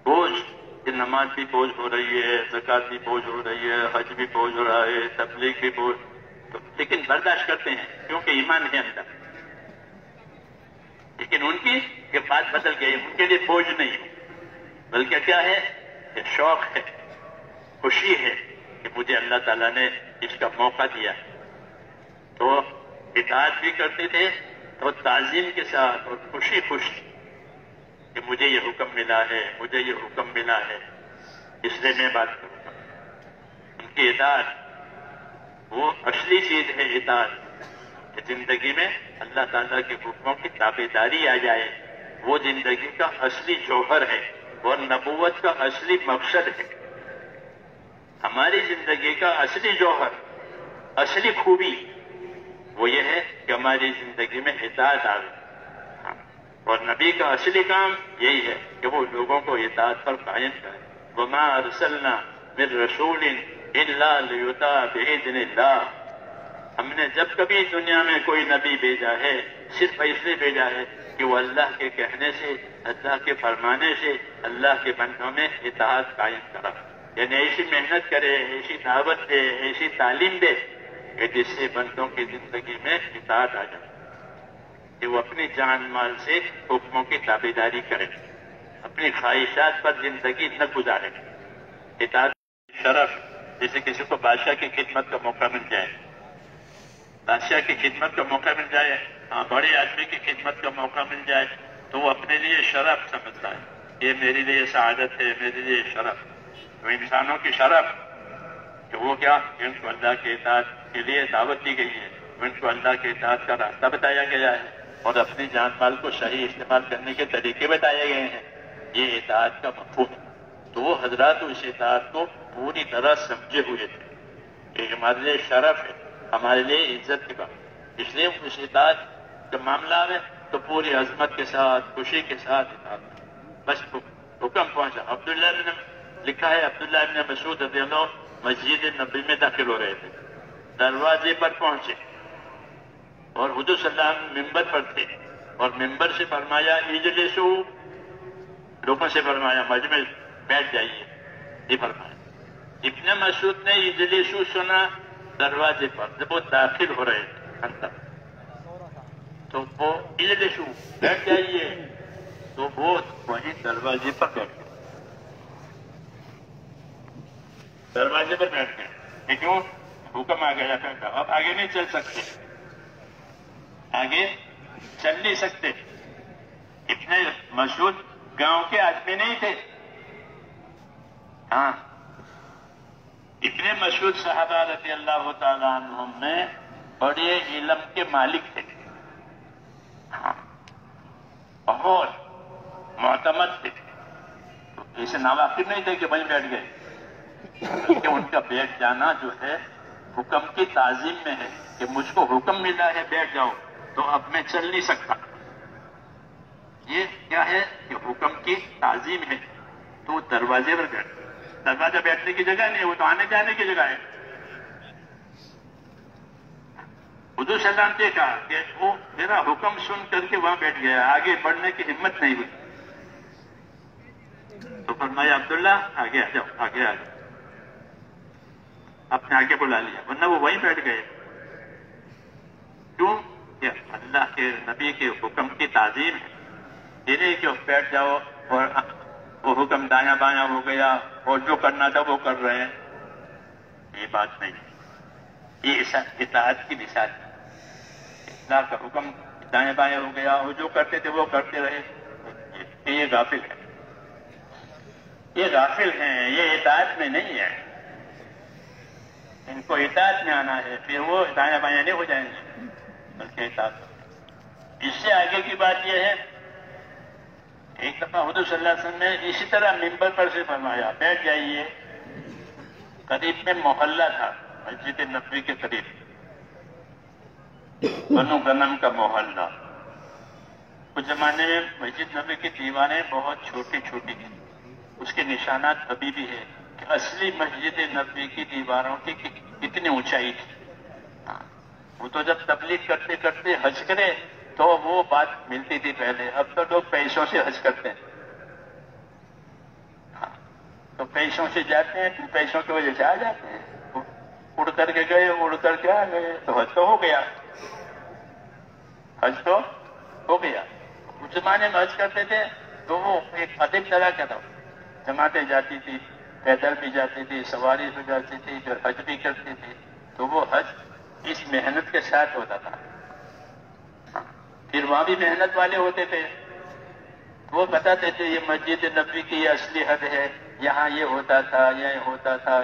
بوجھ، کہ نماز بھی بوجھ ہو رہی ہے، زکوٰۃ بھی بوجھ ہو رہی ہے، حج بھی بوجھ ہو رہا ہے، تبلیغ بھی بوجھ، لیکن برداشت کرتے ہیں کیونکہ ایمان ہے اندر. لیکن ان کی یہ بات بدل گئی، ان کے لیے بوجھ نہیں بلکہ کیا ہے کہ شوق ہے، خوشی ہے کہ مجھے اللہ تعالیٰ نے اس کا موقع دیا. تو اطاعت بھی کرتے تھے تو تعظیم کے ساتھ اور خوشی کہ مجھے یہ حکم ملا ہے، مجھے یہ حکم ملا ہے، اس لیے میں بات کروں گا. ان کی اطاعت وہ اصلی چیز ہے. اطاعت کہ زندگی میں اللہ تعالیٰ کے حکموں کی تابعداری آ جائے، وہ زندگی کا اصلی جوہر ہے اور نبوت کا اصلی مقصد ہے. ہماری زندگی کا اصلی جوہر، اصلی خوبی وہ یہ ہے کہ ہماری زندگی میں اطاعت آ گئی. اور نبی کا اصلی کام یہی ہے کہ وہ لوگوں کو اطاعت پر قائم کرے. وَمَا أَرْسَلْنَا مِن رَّسُولٍ إِلَّا لِيُطَاعَ بِإِذْنِ اللَّهِ. ہم نے جب کبھی دنیا میں کوئی نبی بھیجا ہے صرف اس لیے بھیجا ہے کہ وہ اللہ کے کہنے سے، اللہ کے فرمانے سے اللہ کے بندوں میں اطاعت قائم کرا. یعنی ایسی محنت کرے، ایسی دعوت دے، ایسی تعلیم دے کہ جس سے بندوں کی زندگی میں اطاعت آ جائے، کہ وہ اپنی جان مال سے حکموں کی تابعداری کرے، اپنی خواہشات پر زندگی نہ گزارے. اطاعت شرف، جیسے کسی کو بادشاہ کی خدمت کا موقع مل جائے، بادشاہ کی خدمت کا موقع مل جائے، بڑے آدمی کی خدمت کا موقع مل جائے تو وہ اپنے لیے شرف سمجھتا ہے، یہ میرے لیے سعادت ہے، میرے لیے شرف. تو انسانوں کی شرف کہ وہ کیا، ان کو اللہ کے اطاعت کے لیے دعوت دی گئی ہے، ان کو اللہ کے اطاعت کا راستہ بتایا گیا ہے اور اپنی جان مال کو صحیح استعمال کرنے کے طریقے بتائے گئے ہیں. یہ اطاعت کا مفہوم ہے. تو وہ حضرات اس اطاعت کو پوری طرح سمجھے ہوئے تھے کہ ہمارے لیے شرف ہے، ہمارے لیے عزت کی بات. اس لیے اس اطاعت کا معاملہ ہے تو پوری عظمت کے ساتھ، خوشی کے ساتھ اطاعت. بس حکم پہنچا. عبداللہ بن لکھا ہے، عبداللہ بن مسعود رضی اللہ عنہ مسجد نبی میں داخل ہو رہے تھے، دروازے پر پہنچے اور حضور صلی اللہ علیہ وسلم ممبر پر تھے اور ممبر سے فرمایا اجلسو، لوگوں سے فرمایا مجمع بیٹھ جائیے. یہ فرمایا. ابن مسعود نے اجلسو سنا دروازے پر جب وہ داخل ہو رہے تھے اندر، تو وہ اجلسو بیٹھ جائیے، تو وہ وہیں دروازے پر بیٹھ گئے، دروازے پر بیٹھ گئے. کیوں؟ حکم آ گیا تھا، اب آگے نہیں چل سکتے، آگے چل نہیں سکتے. اتنے مشہور گاؤں کے آدمی نہیں تھے. ہاں اتنے مشہور صحابہ رضی اللہ تعالیٰ عنہم میں بڑے علم کے مالک تھے. ہاں بہت معتمد تھے، تو ایسے ناواقف نہیں تھے کہ وہیں بیٹھ گئے، بلکہ ان کا بیٹھ جانا جو ہے حکم کی تعظیم میں ہے کہ مجھ کو حکم ملا ہے بیٹھ جاؤ، تو اب میں چل نہیں سکتا. یہ کیا ہے کہ حکم کی تعظیم ہے. تو دروازے پر بیٹھ، دروازہ بیٹھنے کی جگہ نہیں، وہ تو آنے جانے کی جگہ ہے. حضور صلی اللہ علیہ وسلم نے کہا کہ وہ میرا حکم سن کر کے وہاں بیٹھ گیا، آگے بڑھنے کی ہمت نہیں ہوئی. تو فرمایا عبداللہ آگے آ جاؤ، آگے آ جاؤ. اپنے آگے بلا لیا، ورنہ وہ وہیں بیٹھ گئے. کیوں؟ کہ اللہ کے نبی کے حکم کی تعظیم ہے. یہ نہیں کہ بیٹھ جاؤ اور وہ حکم دایاں بایاں ہو گیا اور جو کرنا تھا وہ کر رہے ہیں. یہ بات نہیں، یہ اطاعت کی مثال ہے. اللہ کا حکم دایاں بایاں ہو گیا اور جو کرتے تھے وہ کرتے رہے، یہ غافل ہے. یہ غافل ہیں، یہ اطاعت میں نہیں ہے. ان کو اطاعت میں آنا ہے، پھر وہ دایاں بایاں نہیں ہو جائیں گے، بلکہ اطاعت. اس سے آگے کی بات یہ ہے، ایک دفعہ حضور صلی اللہ علیہ وسلم نے اسی طرح ممبر پر سے فرمایا بیٹھ جائیے. قریب میں محلہ تھا مسجد نبوی کے قریب، بنو غنم کا محلہ. اس زمانے میں مسجد نبوی کی دیواریں بہت چھوٹی چھوٹی تھیں. اس کے نشانات ابھی بھی ہے کہ اصلی مسجد نبوی کی دیواروں کی کتنی اونچائی تھی. وہ تو جب تبلیغ کرتے کرتے حج کرے تو وہ بات ملتی تھی پہلے. اب تو لوگ پیسوں سے حج کرتے ہیں. تو پیسوں سے جاتے ہیں تو پیسوں کی وجہ سے آ جاتے ہیں. اڑ کر کے گئے، اڑ کر کے آ گئے، تو حج تو ہو گیا. حج تو ہو گیا. اس زمانے میں حج کرتے تھے تو وہ ایک عجیب طرح کا تھا. جماعتیں جاتی تھی، پیدل بھی جاتی تھی، سواری بھی جاتی تھی، پھر حج بھی کرتی تھی. تو وہ حج اس محنت کے ساتھ ہوتا تھا. پھر وہاں بھی محنت والے ہوتے تھے، وہ بتاتے تھے یہ مسجد نبوی کی یہ اصلی حد ہے، یہاں یہ ہوتا تھا، یہ ہوتا تھا.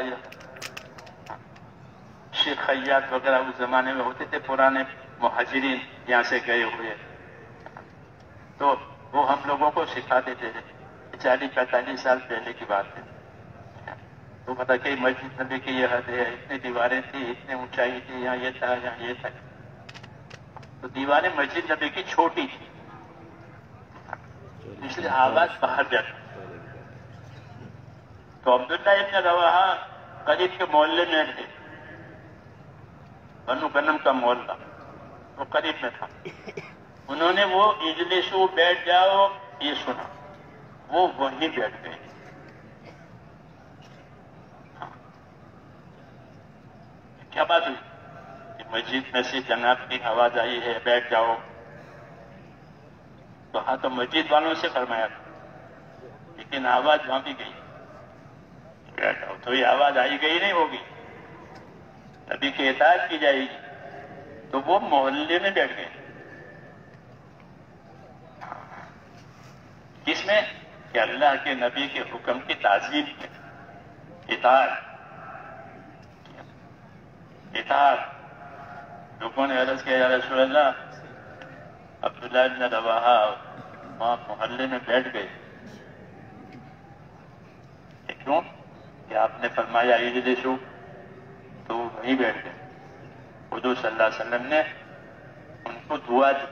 شیخ خیاط وغیرہ اس زمانے میں ہوتے تھے، پرانے مہاجرین یہاں سے گئے ہوئے. تو وہ ہم لوگوں کو سکھاتے تھے. 40-45 سال پہلے کی بات ہے. تو پتا کہ مسجد نبی کی یہ حد ہے، اتنی دیواریں تھی، اتنی اونچائی تھی، یہاں یہ تھا، یہاں یہ تھا. تو دیواریں مسجد نبی کی چھوٹی تھی، اس لیے آواز باہر جاتی. تو عبداللہ ابن رواحہ قریب کے محلے میں تھے، بنو غنم کا محلہ وہ قریب میں تھا. انہوں نے وہ اجلسو بیٹھ جاؤ یہ سنا، وہ وہیں بیٹھ گئے. کیا بات ہوئی کہ مسجد میں سے جناب کی آواز آئی ہے بیٹھ جاؤ. تو ہاں تو مسجد والوں سے فرمایا تھا، لیکن آواز وہاں بھی گئی بیٹھ جاؤ. تو یہ آواز آئی گئی نہیں ہوگی، نبی کی اطاعت کی جائے گی. تو وہ محلے میں بیٹھ گئے. کس میں؟ کہ اللہ کے نبی کے حکم کی تعظیم میں اطاعت. لوگوں نے عرض کیا یا رسول اللہ، عبداللہ ابن رواحہ وہاں محلے میں بیٹھ گئے. کیوں؟ کہ آپ نے فرمایا اجلسو، تو وہیں بیٹھ گئے. حضور صلی اللہ علیہ وسلم نے ان کو دعا دی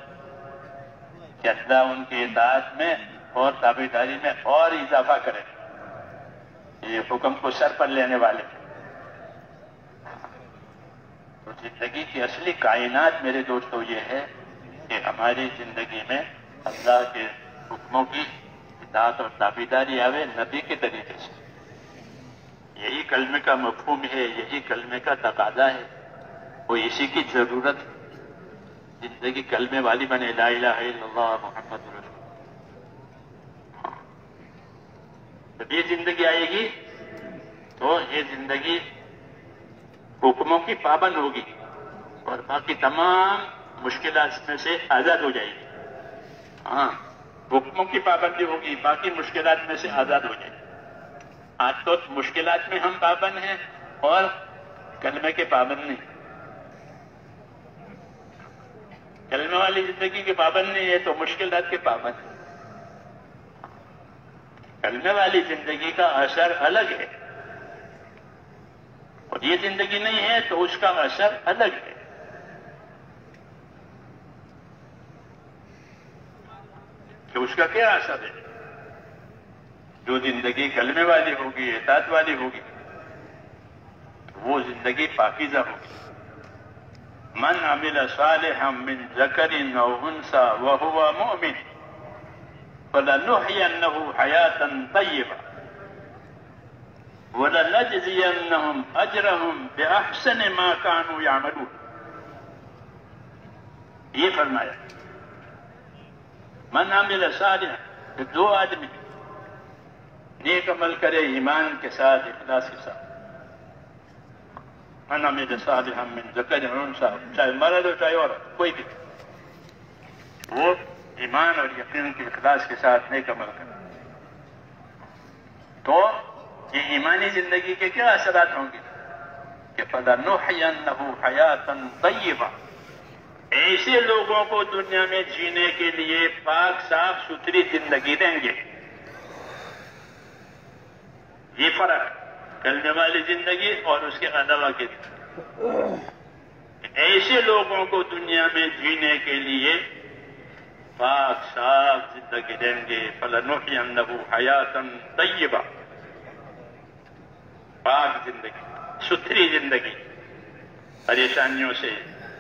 کہ اللہ ان کی اطاعت میں اور تابعداری میں اور اضافہ کرے. یہ حکم کو سر پر لینے والے. تو زندگی کی اصلی کائنات میرے دوستو یہ ہے کہ ہماری زندگی میں اللہ کے حکموں کی اطاعت اور تابعداری آوے نبی کے طریقے سے. یہی کلمے کا مفہوم ہے، یہی کلمے کا تقاضا ہے، وہ اسی کی ضرورت ہے. زندگی کلمے والی بنے، لا الہ الا اللہ محمد رسول اللہ. جب یہ زندگی آئے گی تو یہ زندگی حکموں کی پابند ہوگی اور باقی تمام مشکلات میں سے آزاد ہو جائے گی. ہاں، حکموں کی پابندی ہوگی، باقی مشکلات میں سے آزاد ہو جائے گی. آج تو مشکلات میں ہم پابند ہیں اور کلمے کے پابند نہیں. کلمے والی زندگی کے پابند نہیں ہے تو مشکلات کے پابند ہیں. کلمے والی زندگی کا اثر الگ ہے، اور یہ زندگی نہیں ہے تو اس کا اثر الگ ہے۔ کہ اس کا کیا اثر ہے؟ جو زندگی کلمے والی ہوگی، اطاعت والی ہوگی، وہ زندگی پاکیزہ ہوگی۔ من عمل صالحا من ذکر او انثى وهو مؤمن فلنحيينه حياة طیبہ وَلَنَجْزِيَنَّهُمْ أَجْرَهُمْ بِأَحْسَنِ مَا كَانُوا يَعْمَلُونَ۔ یہ فرمایا من عمل صالحا، کہ دو آدمی نیک عمل کرے ایمان کے ساتھ، اخلاص کے ساتھ۔ من عمل صالحا من ذکر او انثى، چاہے مرد ہو چاہے عورت، کوئی بھی، وہ ایمان اور یقین کے اخلاص کے ساتھ نیک عمل کرے، تو یہ ایمانی زندگی کے کیا اثرات ہوں گے؟ کہ فَلَنُحْيَنَّهُ حَيَاةً طَيِّبَةً، ایسے لوگوں کو دنیا میں جینے کے لیے پاک صاف ستھری زندگی دیں گے۔ یہ فرق کلمے والی زندگی اور اس کے علاوہ کی زندگی۔ ایسے لوگوں کو دنیا میں جینے کے لیے پاک صاف زندگی دیں گے۔ فَلَنُحْيَنَّهُ حَيَاةً طَيِّبَةً، پاک زندگی، ستھری زندگی، پریشانیوں سے،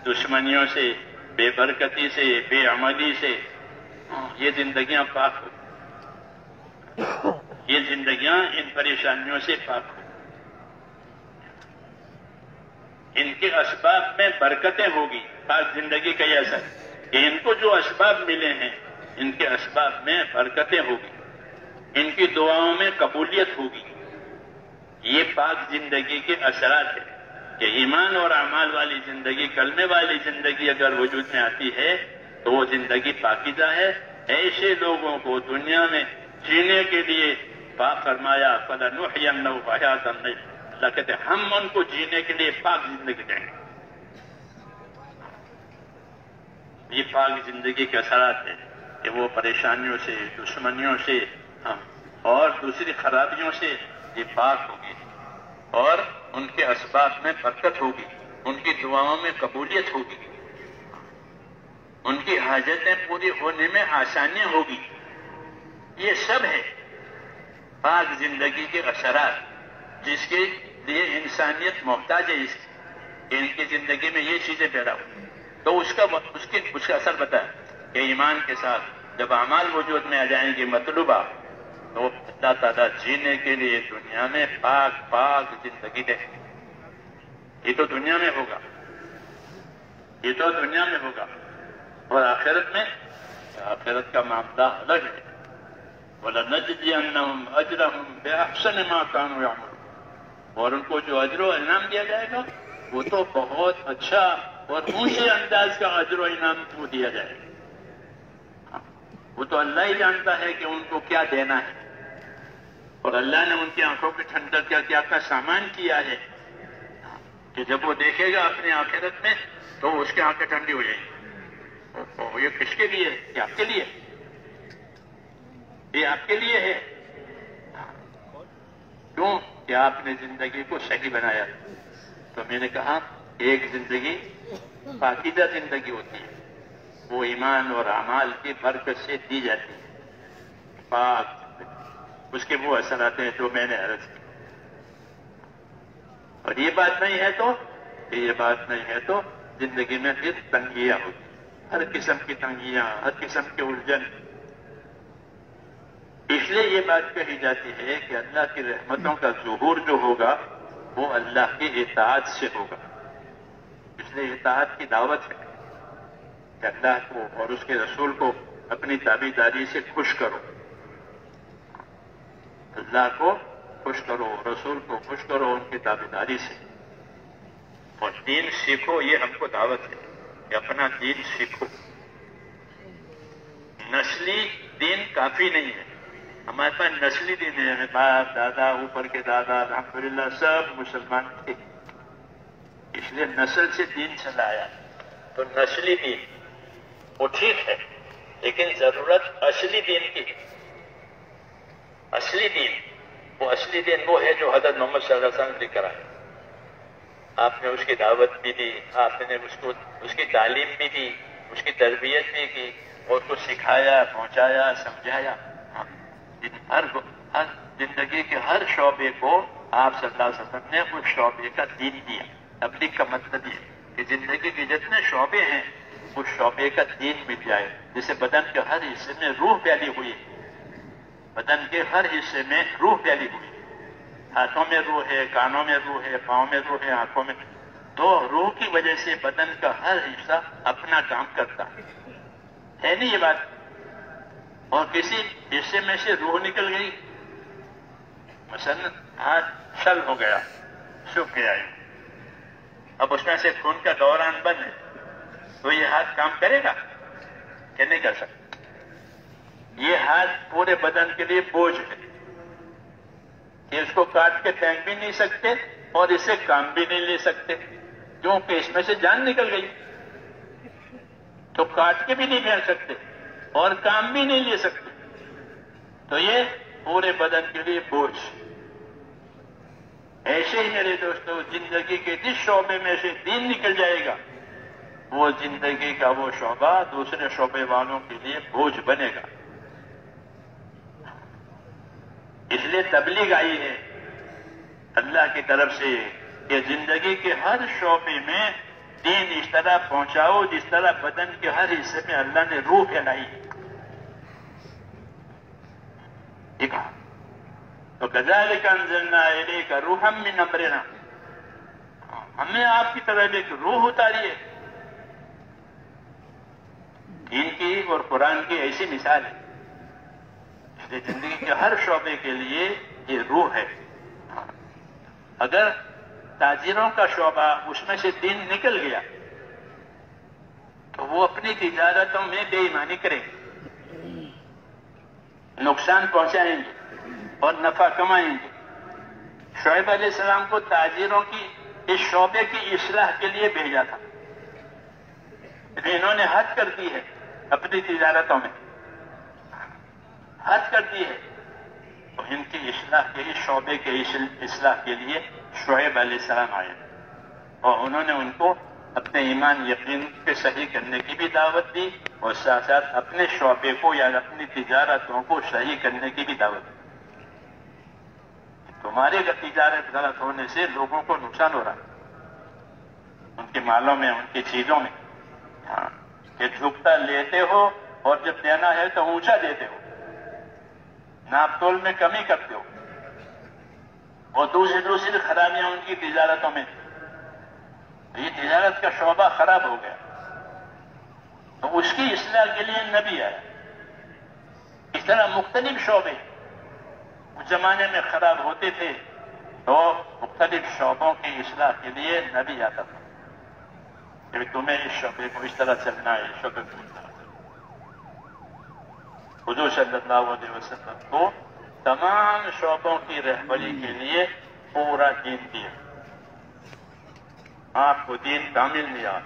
دشمنیوں سے، بے برکتی سے، بے عملی سے، یہ زندگیاں پاک ہو، یہ زندگیاں ان پریشانیوں سے پاک ہو، ان کے اسباب میں برکتیں ہوگی۔ پاک زندگی کا یہ اثر کہ ان کو جو اسباب ملے ہیں ان کے اسباب میں برکتیں ہوگی، ان کی دعاؤں میں قبولیت ہوگی۔ یہ پاک زندگی کے اثرات ہیں کہ ایمان اور اعمال والی زندگی، کلمے والی زندگی اگر وجود میں آتی ہے تو وہ زندگی پاکیزہ ہے۔ ایسے لوگوں کو دنیا میں جینے کے لیے پاک فرمایا فَلَنُحْيَنَّهُ حَيَاةً طَيِّبَةً، اللہ کہتے ہیں ہم ان کو جینے کے لیے پاک زندگی دیں گے۔ یہ پاک زندگی کے اثرات ہیں کہ وہ پریشانیوں سے، دشمنیوں سے اور دوسری خرابیوں سے یہ پاک ہوگی، اور ان کے اسباب میں برکت ہوگی، ان کی دعاؤں میں قبولیت ہوگی، ان کی حاجتیں پوری ہونے میں آسانیاں ہوگی۔ یہ سب ہے پاک زندگی کے اثرات، جس کے لیے انسانیت محتاج ہے اس کی، کہ ان کی زندگی میں یہ چیزیں پیدا ہوں تو اس کا اثر بتایا کہ ایمان کے ساتھ جب اعمال وجود میں آ جائیں گے مطلوبہ، تو اللہ تعالیٰ جینے کے لیے دنیا میں پاک زندگی دے۔ یہ تو دنیا میں ہوگا، یہ تو دنیا میں ہوگا، اور آخرت کا معاملہ الگ ہے۔ وَلَنَجْزِيَنَّهُمْ أَجْرَهُمْ بِأَحْسَنِ مَا كَانُوا يَعْمَلُونَ، اور ان کو جو اجر و انعام دیا جائے گا وہ تو بہت اچھا اور اونچے انداز کا اجر و انعام کو دیا جائے گا۔ وہ تو اللہ ہی جانتا ہے کہ ان کو کیا دینا ہے، اور اللہ نے ان کی آنکھوں کی ٹھنڈک کیا کیا سامان کیا ہے کہ جب وہ دیکھے گا اپنی آخرت میں تو اس کی آنکھیں ٹھنڈی ہو جائیں گی۔ یہ کس کے لیے؟ یہ آپ کے لیے، یہ آپ کے لیے ہے۔ کیوں؟ کہ آپ نے زندگی کو صحیح بنایا۔ تو میں نے کہا ایک زندگی پاکیزہ زندگی ہوتی ہے، وہ ایمان اور اعمال کی برکت سے دی جاتی ہے، پاک زندگی، اس کے وہ اثرات ہیں جو میں نے عرض کی۔ اور یہ بات نہیں ہے تو زندگی میں پھر تنگیاں ہوتی، ہر قسم کی تنگیاں، ہر قسم کے الجھن۔ اس لیے یہ بات کہی جاتی ہے کہ اللہ کی رحمتوں کا ظہور جو ہوگا وہ اللہ کی اطاعت سے ہوگا۔ اس لیے اطاعت کی دعوت ہے کہ اللہ کو اور اس کے رسول کو اپنی تابعداری سے خوش کرو، اللہ کو خوش کرو، رسول کو خوش کرو ان کی تابعداری سے، اور دین سیکھو۔ یہ ہم کو دعوت ہے کہ اپنا دین سیکھو۔ نسلی دین کافی نہیں ہے، ہمارے پاس نسلی دین ہے، باپ دادا اوپر کے دادا الحمدللہ سب مسلمان تھے، اس لیے نسل سے دین چلا آیا۔ تو نسلی دین وہ ٹھیک ہے، لیکن ضرورت اصلی دین کی، اصلی دین، وہ اصلی دین وہ ہے جو حضرت محمد صلی اللہ علیہ وسلم نے لے کر آئے. آپ نے اس کی دعوت بھی دی، آپ نے اس کی تعلیم بھی دی، اس کی تربیت بھی کی، اور اس کو سکھایا، پہنچایا، سمجھایا. ہر زندگی کے ہر شعبے کو آپ صلی اللہ علیہ وسلم نے اس شعبے کا دین دیا. تبلیغ کا مطلب یہ کہ زندگی کے جتنے شعبے ہیں اس شعبے کا دین مل جائے. جیسے بدن کے ہر حصے میں روح پھیلی ہوئی، بدن کے ہر حصے میں روح پھیلی ہوئی. ہاتھوں میں روح ہے، کانوں میں روح ہے، پاؤں میں روح ہے، آنکھوں میں. تو روح کی وجہ سے بدن کا ہر حصہ اپنا کام کرتا ہے نہیں یہ بات. اور کسی حصے میں سے روح نکل گئی، مثلا ہاتھ شل ہو گیا، سوکھ گیا، اب اس میں سے خون کا دوران بند ہے، تو یہ ہاتھ کام کرے گا کہ نہیں کر سکتا؟ یہ ہاتھ پورے بدن کے لیے بوجھ ہے کہ اس کو کاٹ کے پھینک بھی نہیں سکتے اور اسے کام بھی نہیں لے سکتے، کیونکہ اس میں سے جان نکل گئی. تو کاٹ کے بھی نہیں پھینک سکتے اور کام بھی نہیں لے سکتے، تو یہ پورے بدن کے لیے بوجھ. ایسے ہی میرے دوستو زندگی کے جس شعبے میں سے دین نکل جائے گا وہ زندگی کا وہ شعبہ دوسرے شعبے والوں کے لیے بوجھ بنے گا. اس لیے تبلیغ آئی ہے اللہ کی طرف سے کہ زندگی کے ہر شعبے میں دین اس طرح پہنچاؤ جس طرح بدن کے ہر حصے میں اللہ نے روح پھیلائی. ٹھیک ہے، تو کذالک انزلنا الیک روحا من امرنا، ہم نے آپ کی طرف ایک روح اتاری ہے. دین کی اور قرآن کی ایسی مثال ہے. اس لیے زندگی کے ہر شعبے کے لیے یہ روح ہے. اگر تاجروں کا شعبہ اس میں سے دین نکل گیا تو وہ اپنی تجارتوں میں بے ایمانی کریں گے، نقصان پہنچائیں گے اور نفع کمائیں گے. شعیب علیہ السلام کو تاجروں کی اس شعبے کی اصلاح کے لیے بھیجا تھا، انہوں نے حد کر دی ہے اپنی تجارتوں میں، حد کر دی ہے. تو ان کی اصلاح کے اس شعبے کے اصلاح کے لیے شعیب علیہ السلام آئے اور انہوں نے ان کو اپنے ایمان یقین کے صحیح کرنے کی بھی دعوت دی اور ساتھ ساتھ اپنے شعبے کو یا اپنی تجارتوں کو صحیح کرنے کی بھی دعوت دی. تمہاری تجارت غلط ہونے سے لوگوں کو نقصان ہو رہا ہے، ان کے مالوں میں، ان کی چیزوں میں. ہاں، کہ جھکتا لیتے ہو اور جب دینا ہے تو اونچا دیتے ہو، ناپ تول میں کمی کرتے ہو، اور دوسری خرابیاں ان کی تجارتوں میں. یہ تجارت کا شعبہ خراب ہو گیا تو اس کی اصلاح کے لیے نبی آیا. اس طرح مختلف شعبے اس زمانے میں خراب ہوتے تھے تو مختلف شعبوں کی اصلاح کے لیے نبی آتا تھا کہ تمہیں اس شعبے کو اس طرح چلنا ہے، اس شعبے کو اس طرح چلنا. حضور صلی اللہ علیہ وسلم کو تمام شعبوں کی رہبری کے لیے پورا دین دیا. آپ کو دین کامل دیا.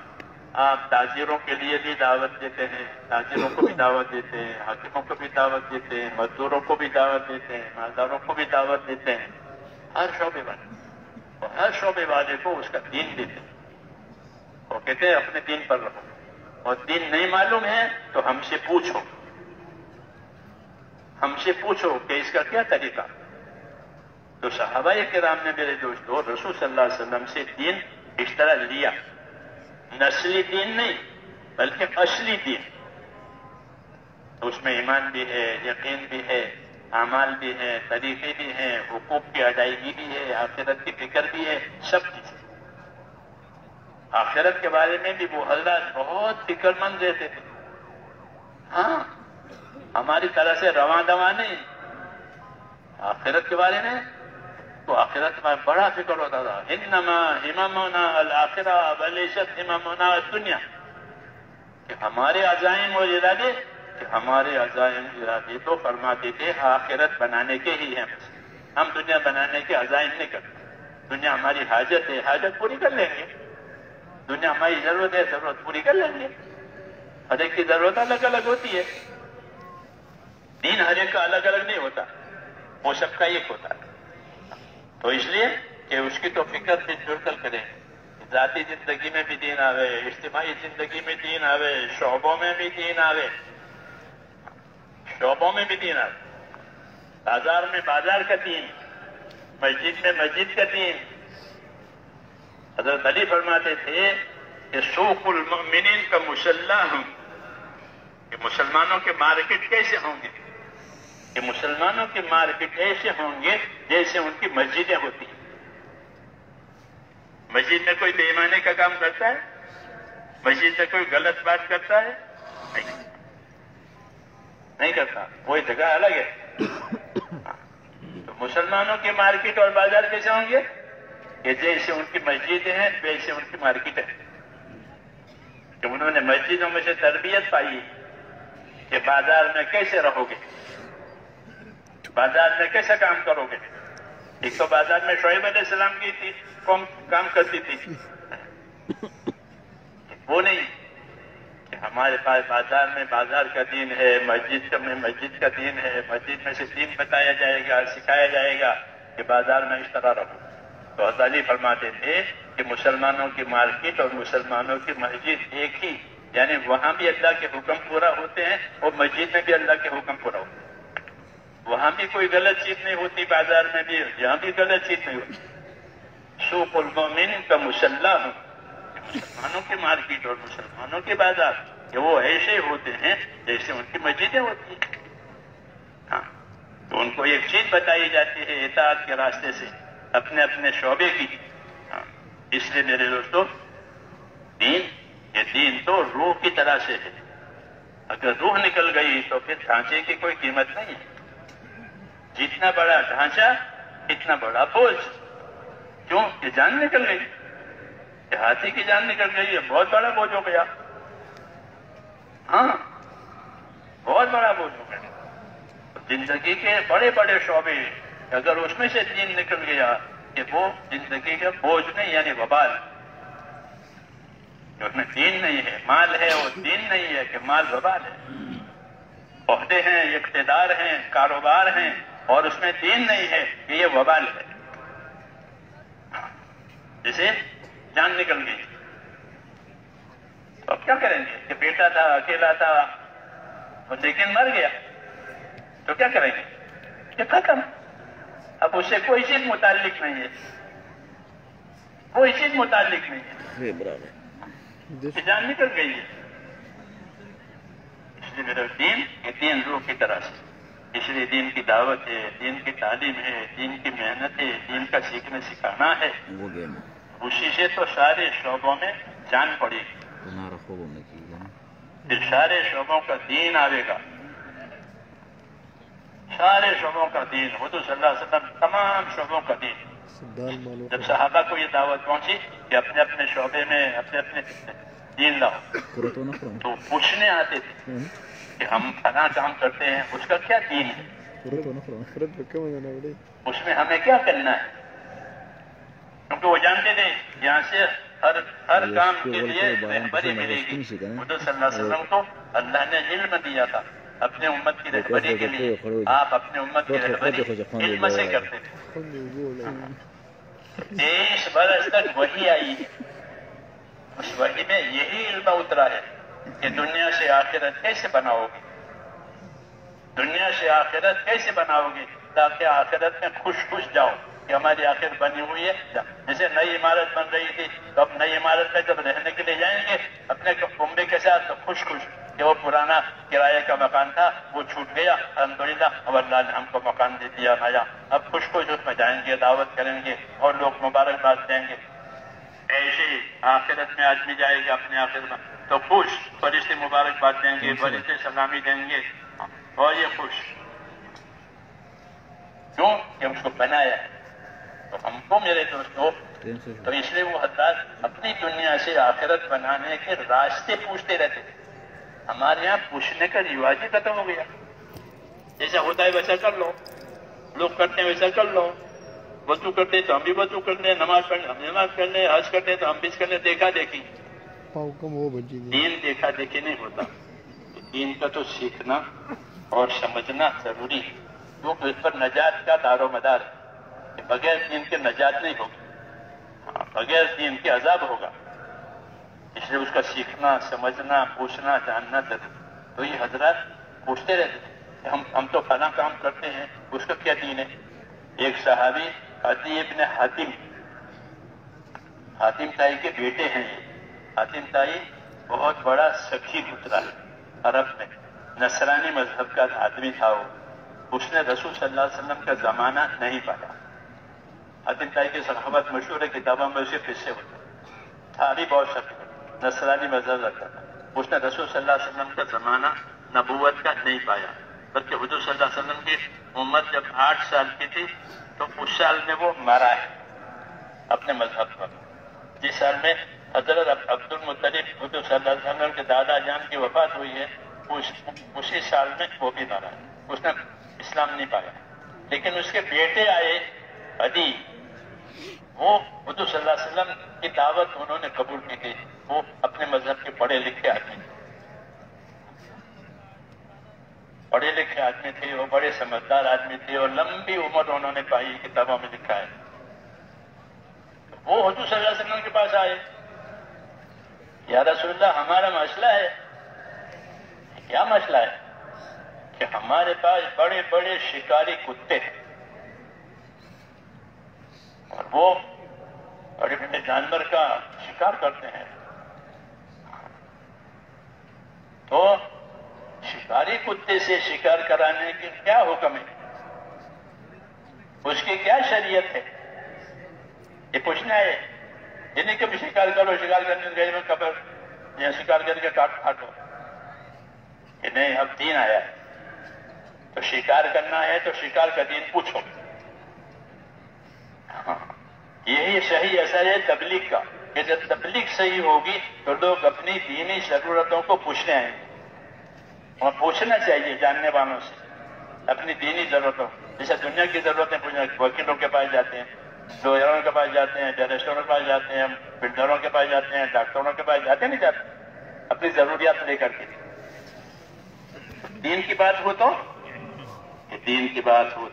آپ تاجروں کے لیے بھی دعوت دیتے ہیں، تاجروں کو بھی دعوت دیتے ہیں، حاکموں کو بھی دعوت دیتے ہیں، مزدوروں کو بھی دعوت دیتے ہیں، مالداروں کو بھی دعوت دیتے ہیں، ہر شعبے والے. اور ہر شعبے والے کو اس کا دین دیتے ہیں. وہ کہتے ہیں اپنے دین پر رہو، اور دین نہیں معلوم ہے تو ہم سے پوچھو، ہم سے پوچھو کہ اس کا کیا طریقہ. تو صحابہ کرام نے میرے دوستو رسول صلی اللہ علیہ وسلم سے دین اس طرح لیا، نسلی دین نہیں بلکہ اصلی دین. اس میں ایمان بھی ہے، یقین بھی ہے، اعمال بھی ہے، طریقے بھی ہیں، حقوق کی ادائیگی بھی ہے، آخرت کی فکر بھی ہے، سب چیز. آخرت کے بارے میں بھی وہ حضرات بہت فکر مند رہتے تھے. ہاں، ہماری طرح سے رواں دواں نہیں. آخرت کے بارے میں تو آخرت میں بڑا فکر ہوتا تھا. انما ہممنا الآخرہ ولیست ہممنا الدنیا، کہ ہمارے عزائم اور ارادے، کہ ہمارے عزائم ارادے تو فرماتے تھے آخرت بنانے کے ہی ہیں، ہم دنیا بنانے کے عزائم نہیں کرتے. دنیا ہماری حاجت ہے، حاجت پوری کر لیں گے. دنیا ہماری ضرورت ہے، ضرورت پوری کر لیں گے. ہر ایک کی ضرورت الگ الگ ہوتی ہے، دین ہر ایک کا الگ الگ نہیں ہوتا. وہ سب کا ایک ہوتا ہے. تو اس لیے کہ اس کی تو فکر بھی جڑ کر کریں، ذاتی زندگی میں بھی دین آوے، اجتماعی زندگی میں دین آوے، شعبوں میں بھی دین آوے، شعبوں میں بھی دین آوے، بازار میں بازار کا دین، مسجد میں مسجد کا دین. حضرت علی فرماتے تھے کہ سوق المؤمنین کا مسلح ہوں، کہ مسلمانوں کے مارکیٹ کیسے ہوں گے؟ کہ مسلمانوں کے مارکیٹ ایسے ہوں گے جیسے ان کی مسجدیں ہوتی ہیں. مسجد میں کوئی بے ایمانی کا کام کرتا ہے؟ مسجد میں کوئی غلط بات کرتا ہے؟ نہیں کرتا. وہی جگہ الگ ہے. تو مسلمانوں کے مارکیٹ اور بازار کیسے ہوں گے؟ کہ جیسے ان کی مسجدیں ہیں ویسے ان کی مارکیٹ ہے. کہ انہوں نے مسجدوں میں سے تربیت پائی کہ بازار میں کیسے رہو گے، بازار میں کیسے کام کرو گے. ایک تو بازار میں شعیب علیہ السلام کی تھی قوم کام کرتی تھی، وہ نہیں کہ ہمارے پاس بازار میں بازار کا دین ہے، مسجد میں مسجد کا دین ہے، مسجد میں سے دین بتایا جائے گا، سکھایا جائے گا کہ بازار میں اس طرح رہو. تو حضرت علی فرماتے تھے کہ مسلمانوں کی مارکیٹ اور مسلمانوں کی مسجد ایک ہی، یعنی وہاں بھی اللہ کے حکم پورا ہوتے ہیں اور مسجد میں بھی اللہ کے حکم پورا ہوتے ہیں. وہاں بھی کوئی غلط چیز نہیں ہوتی، بازار میں بھی یہاں بھی غلط چیز نہیں ہوتی. سوق المؤمن کا مسلح ہوں، مسلمانوں کی مارکیٹ اور مسلمانوں کے بازار کہ وہ ایسے ہوتے ہیں جیسے ان کی مسجدیں ہوتی ہیں. ہاں، تو ان کو ایک چیز بتائی جاتی ہے اطاعت کے راستے سے اپنے اپنے شعبے کی. ہاں، اس لیے میرے دوستو دین، یہ دین تو روح کی طرح سے ہے. اگر روح نکل گئی تو پھر ڈھانچے کی کوئی قیمت نہیں ہے. جتنا بڑا ڈھانچہ اتنا بڑا بوجھ. کیوں؟ کہ جان نکل گئی، کہ ہاتھی کی جان نکل گئی ہے، بہت بڑا بوجھ ہو گیا. ہاں، بہت بڑا بوجھ ہو گیا. زندگی کے بڑے بڑے شعبے اگر اس میں سے دین نکل گیا کہ وہ زندگی کا بوجھ نہیں، یعنی وبال. اس میں دین نہیں ہے، مال ہے اور دین نہیں ہے کہ مال وبال ہے. عہدے ہیں، اقتدار ہیں، کاروبار ہیں اور اس میں دین نہیں ہے کہ یہ وبال ہے. جسے جان نکل گئی تو اب کیا کریں گے؟ کہ بیٹا تھا، اکیلا تھا لیکن مر گیا تو کیا کریں گے؟ کہ ختم. اب اس سے کوئی چیز متعلق نہیں ہے، کوئی چیز متعلق نہیں ہے، کہ جان نکل گئی ہے. اس لیے میرا دین، یہ دین روح کی طرح سے. اس لیے دین کی دعوت ہے، دین کی تعلیم ہے، دین کی محنت ہے، دین کا سیکھنے سکھانا ہے. اسی سے تو سارے شعبوں میں جان پڑے گی. پھر سارے شعبوں کا دین آئے گا، سارے شعبوں کا دین. حضور صلی اللہ علیہ وسلم تمام شعبوں کا دین. جب صحابہ کو یہ دعوت پہنچی کہ اپنے اپنے شعبے میں اپنے اپنے دین لاؤ تو پوچھنے آتے تھے کہ ہم فلاں کام کرتے ہیں، اس کا کیا دین ہے، اس میں ہمیں کیا کرنا ہے. کیونکہ وہ جانتے تھے یہاں سے ہر کام کے لیے رہبری ملے گی. حضور صلی اللہ علیہ وسلم کو اللہ نے علم دیا تھا اپنے امت کی رہبری کے لیے. آپ اپنے امت کی رہبری علم سے کرتے تھے. 23 برس تک وحی آئی ہے، اس وحی میں یہی علم اترا ہے کہ دنیا سے آخرت کیسے بناؤ گے، دنیا سے آخرت کیسے بناؤ گے تاکہ آخرت میں خوش خوش جاؤ کہ ہماری آخرت بنی ہوئی ہے. جیسے نئی عمارت بن رہی تھی تو اب نئی عمارت میں جب رہنے کے لیے جائیں گے اپنے کنبے کے ساتھ تو خوش خوش کہ وہ پرانا کرایہ کا مکان تھا وہ چھوٹ گیا، الحمدللہ اب اللہ نے ہم کو مکان دے دیا نیا. اب خوش خوش اس میں جائیں گے، دعوت کریں گے اور لوگ مبارکباد دیں گے. ایسے آخرت میں آدمی جائے گا اپنے آخرت میں تو خوش، فرشتے مبارکباد دیں گے، فرشتے سلامی دیں گے اور یہ خوش. کیوں؟ کہ اس کو بنایا ہے. تو ہم کو میرے دوستوں تو اس لیے وہ حضرات اپنی دنیا سے آخرت بنانے کے راستے پوچھتے رہتے تھے. ہمارے یہاں پوچھنے کا رواج ہی ختم ہو گیا. جیسا ہوتا ہے ویسا کر لو، لوگ کرتے ہیں ویسا کر لو. وضو کرتے تو ہم بھی وضو کر لیں، نماز پڑھ ہم نماز کر لیں، حج کرتے تو ہم بھی کر لیں. دیکھا دیکھی. دین دیکھا دیکھی نہیں ہوتا. دین کا تو سیکھنا اور سمجھنا ضروری ہے. کیونکہ اس پر نجات کا دار و مدار ہے کہ بغیر دین کے نجات نہیں ہوگی، بغیر دین کے عذاب ہوگا، اس لیے اس کا سیکھنا، سمجھنا، پوچھنا، جاننا ضروری۔ تو یہ حضرات پوچھتے رہتے تھے ہم تو فلاں کام کرتے ہیں، اس کا کیا دین ہے؟ ایک صحابی عدی ابن حاتم تائی کے بیٹے ہیں یہ۔ حاتم تائی بہت بڑا سخی گزرا ہے عرب میں، نصرانی مذہب کا آدمی تھا وہ، اس نے رسول صلی اللہ علیہ وسلم کا زمانہ نہیں پایا۔ حاتم تائی کی صحابت مشہور ہے، کتابوں میں اسے قصے ہوتے تھا، ابھی بہت سخی نصرانی مذہب رکھتا تھا۔ اس نے رسول صلی اللہ علیہ وسلم کا زمانہ نبوت کا نہیں پایا، بلکہ حضور صلی اللہ علیہ وسلم کی عمر جب 8 سال کی تھی تو اس سال میں وہ مرا ہے اپنے مذہب پر۔ جس سال میں حضرت عبد المطلب حضور صلی اللہ علیہ وسلم کے دادا جان کی وفات ہوئی ہے، اسی سال میں وہ بھی مرا ہے، اس نے اسلام نہیں پایا۔ لیکن اس کے بیٹے آئے عدی، وہ حضور صلی اللہ علیہ وسلم کی دعوت انہوں نے قبول کی تھی، وہ اپنے مذہب کے پڑھے لکھے آدمی تھے، پڑھے لکھے آدمی تھے، وہ بڑے سمجھدار آدمی تھے اور لمبی عمر انہوں نے پائی، کتابوں میں لکھا ہے۔ وہ حضور صلی اللہ علیہ وسلم کے پاس آئے، یا رسول اللہ ہمارا مسئلہ ہے۔ کیا مسئلہ ہے؟ کہ ہمارے پاس بڑے بڑے شکاری کتے ہیں اور وہ بڑے بڑے جانور کا شکار کرتے ہیں، تو شکاری کتے سے شکار کرانے کی کیا حکم ہے؟ اس کی کیا شریعت ہے؟ یہ پوچھنا ہے۔ جنہیں کبھی شکار کرو، شکار کرنے کے میں قبر یا شکار کر کے کاٹو، کہ نہیں اب دین آیا ہے تو شکار کرنا ہے تو شکار کا دین پوچھو۔ یہی صحیح اثر ہے تبلیغ کا، کہ جب تبلیغ صحیح ہوگی تو لوگ اپنی دینی ضرورتوں کو پوچھنے آئیں گے، اور پوچھنا چاہیے جاننے والوں سے اپنی دینی ضرورتوں، جیسے دنیا کی ضرورتیں پوچھنا، وکیلوں کے پاس جاتے ہیں، لوئروں کے پاس جاتے ہیں، ڈائریکٹروں کے پاس جاتے ہیں، بلڈروں کے پاس جاتے ہیں، ڈاکٹروں کے پاس جاتے نہیں جاتے اپنی ضروریات لے کر کے۔ دین کی بات ہو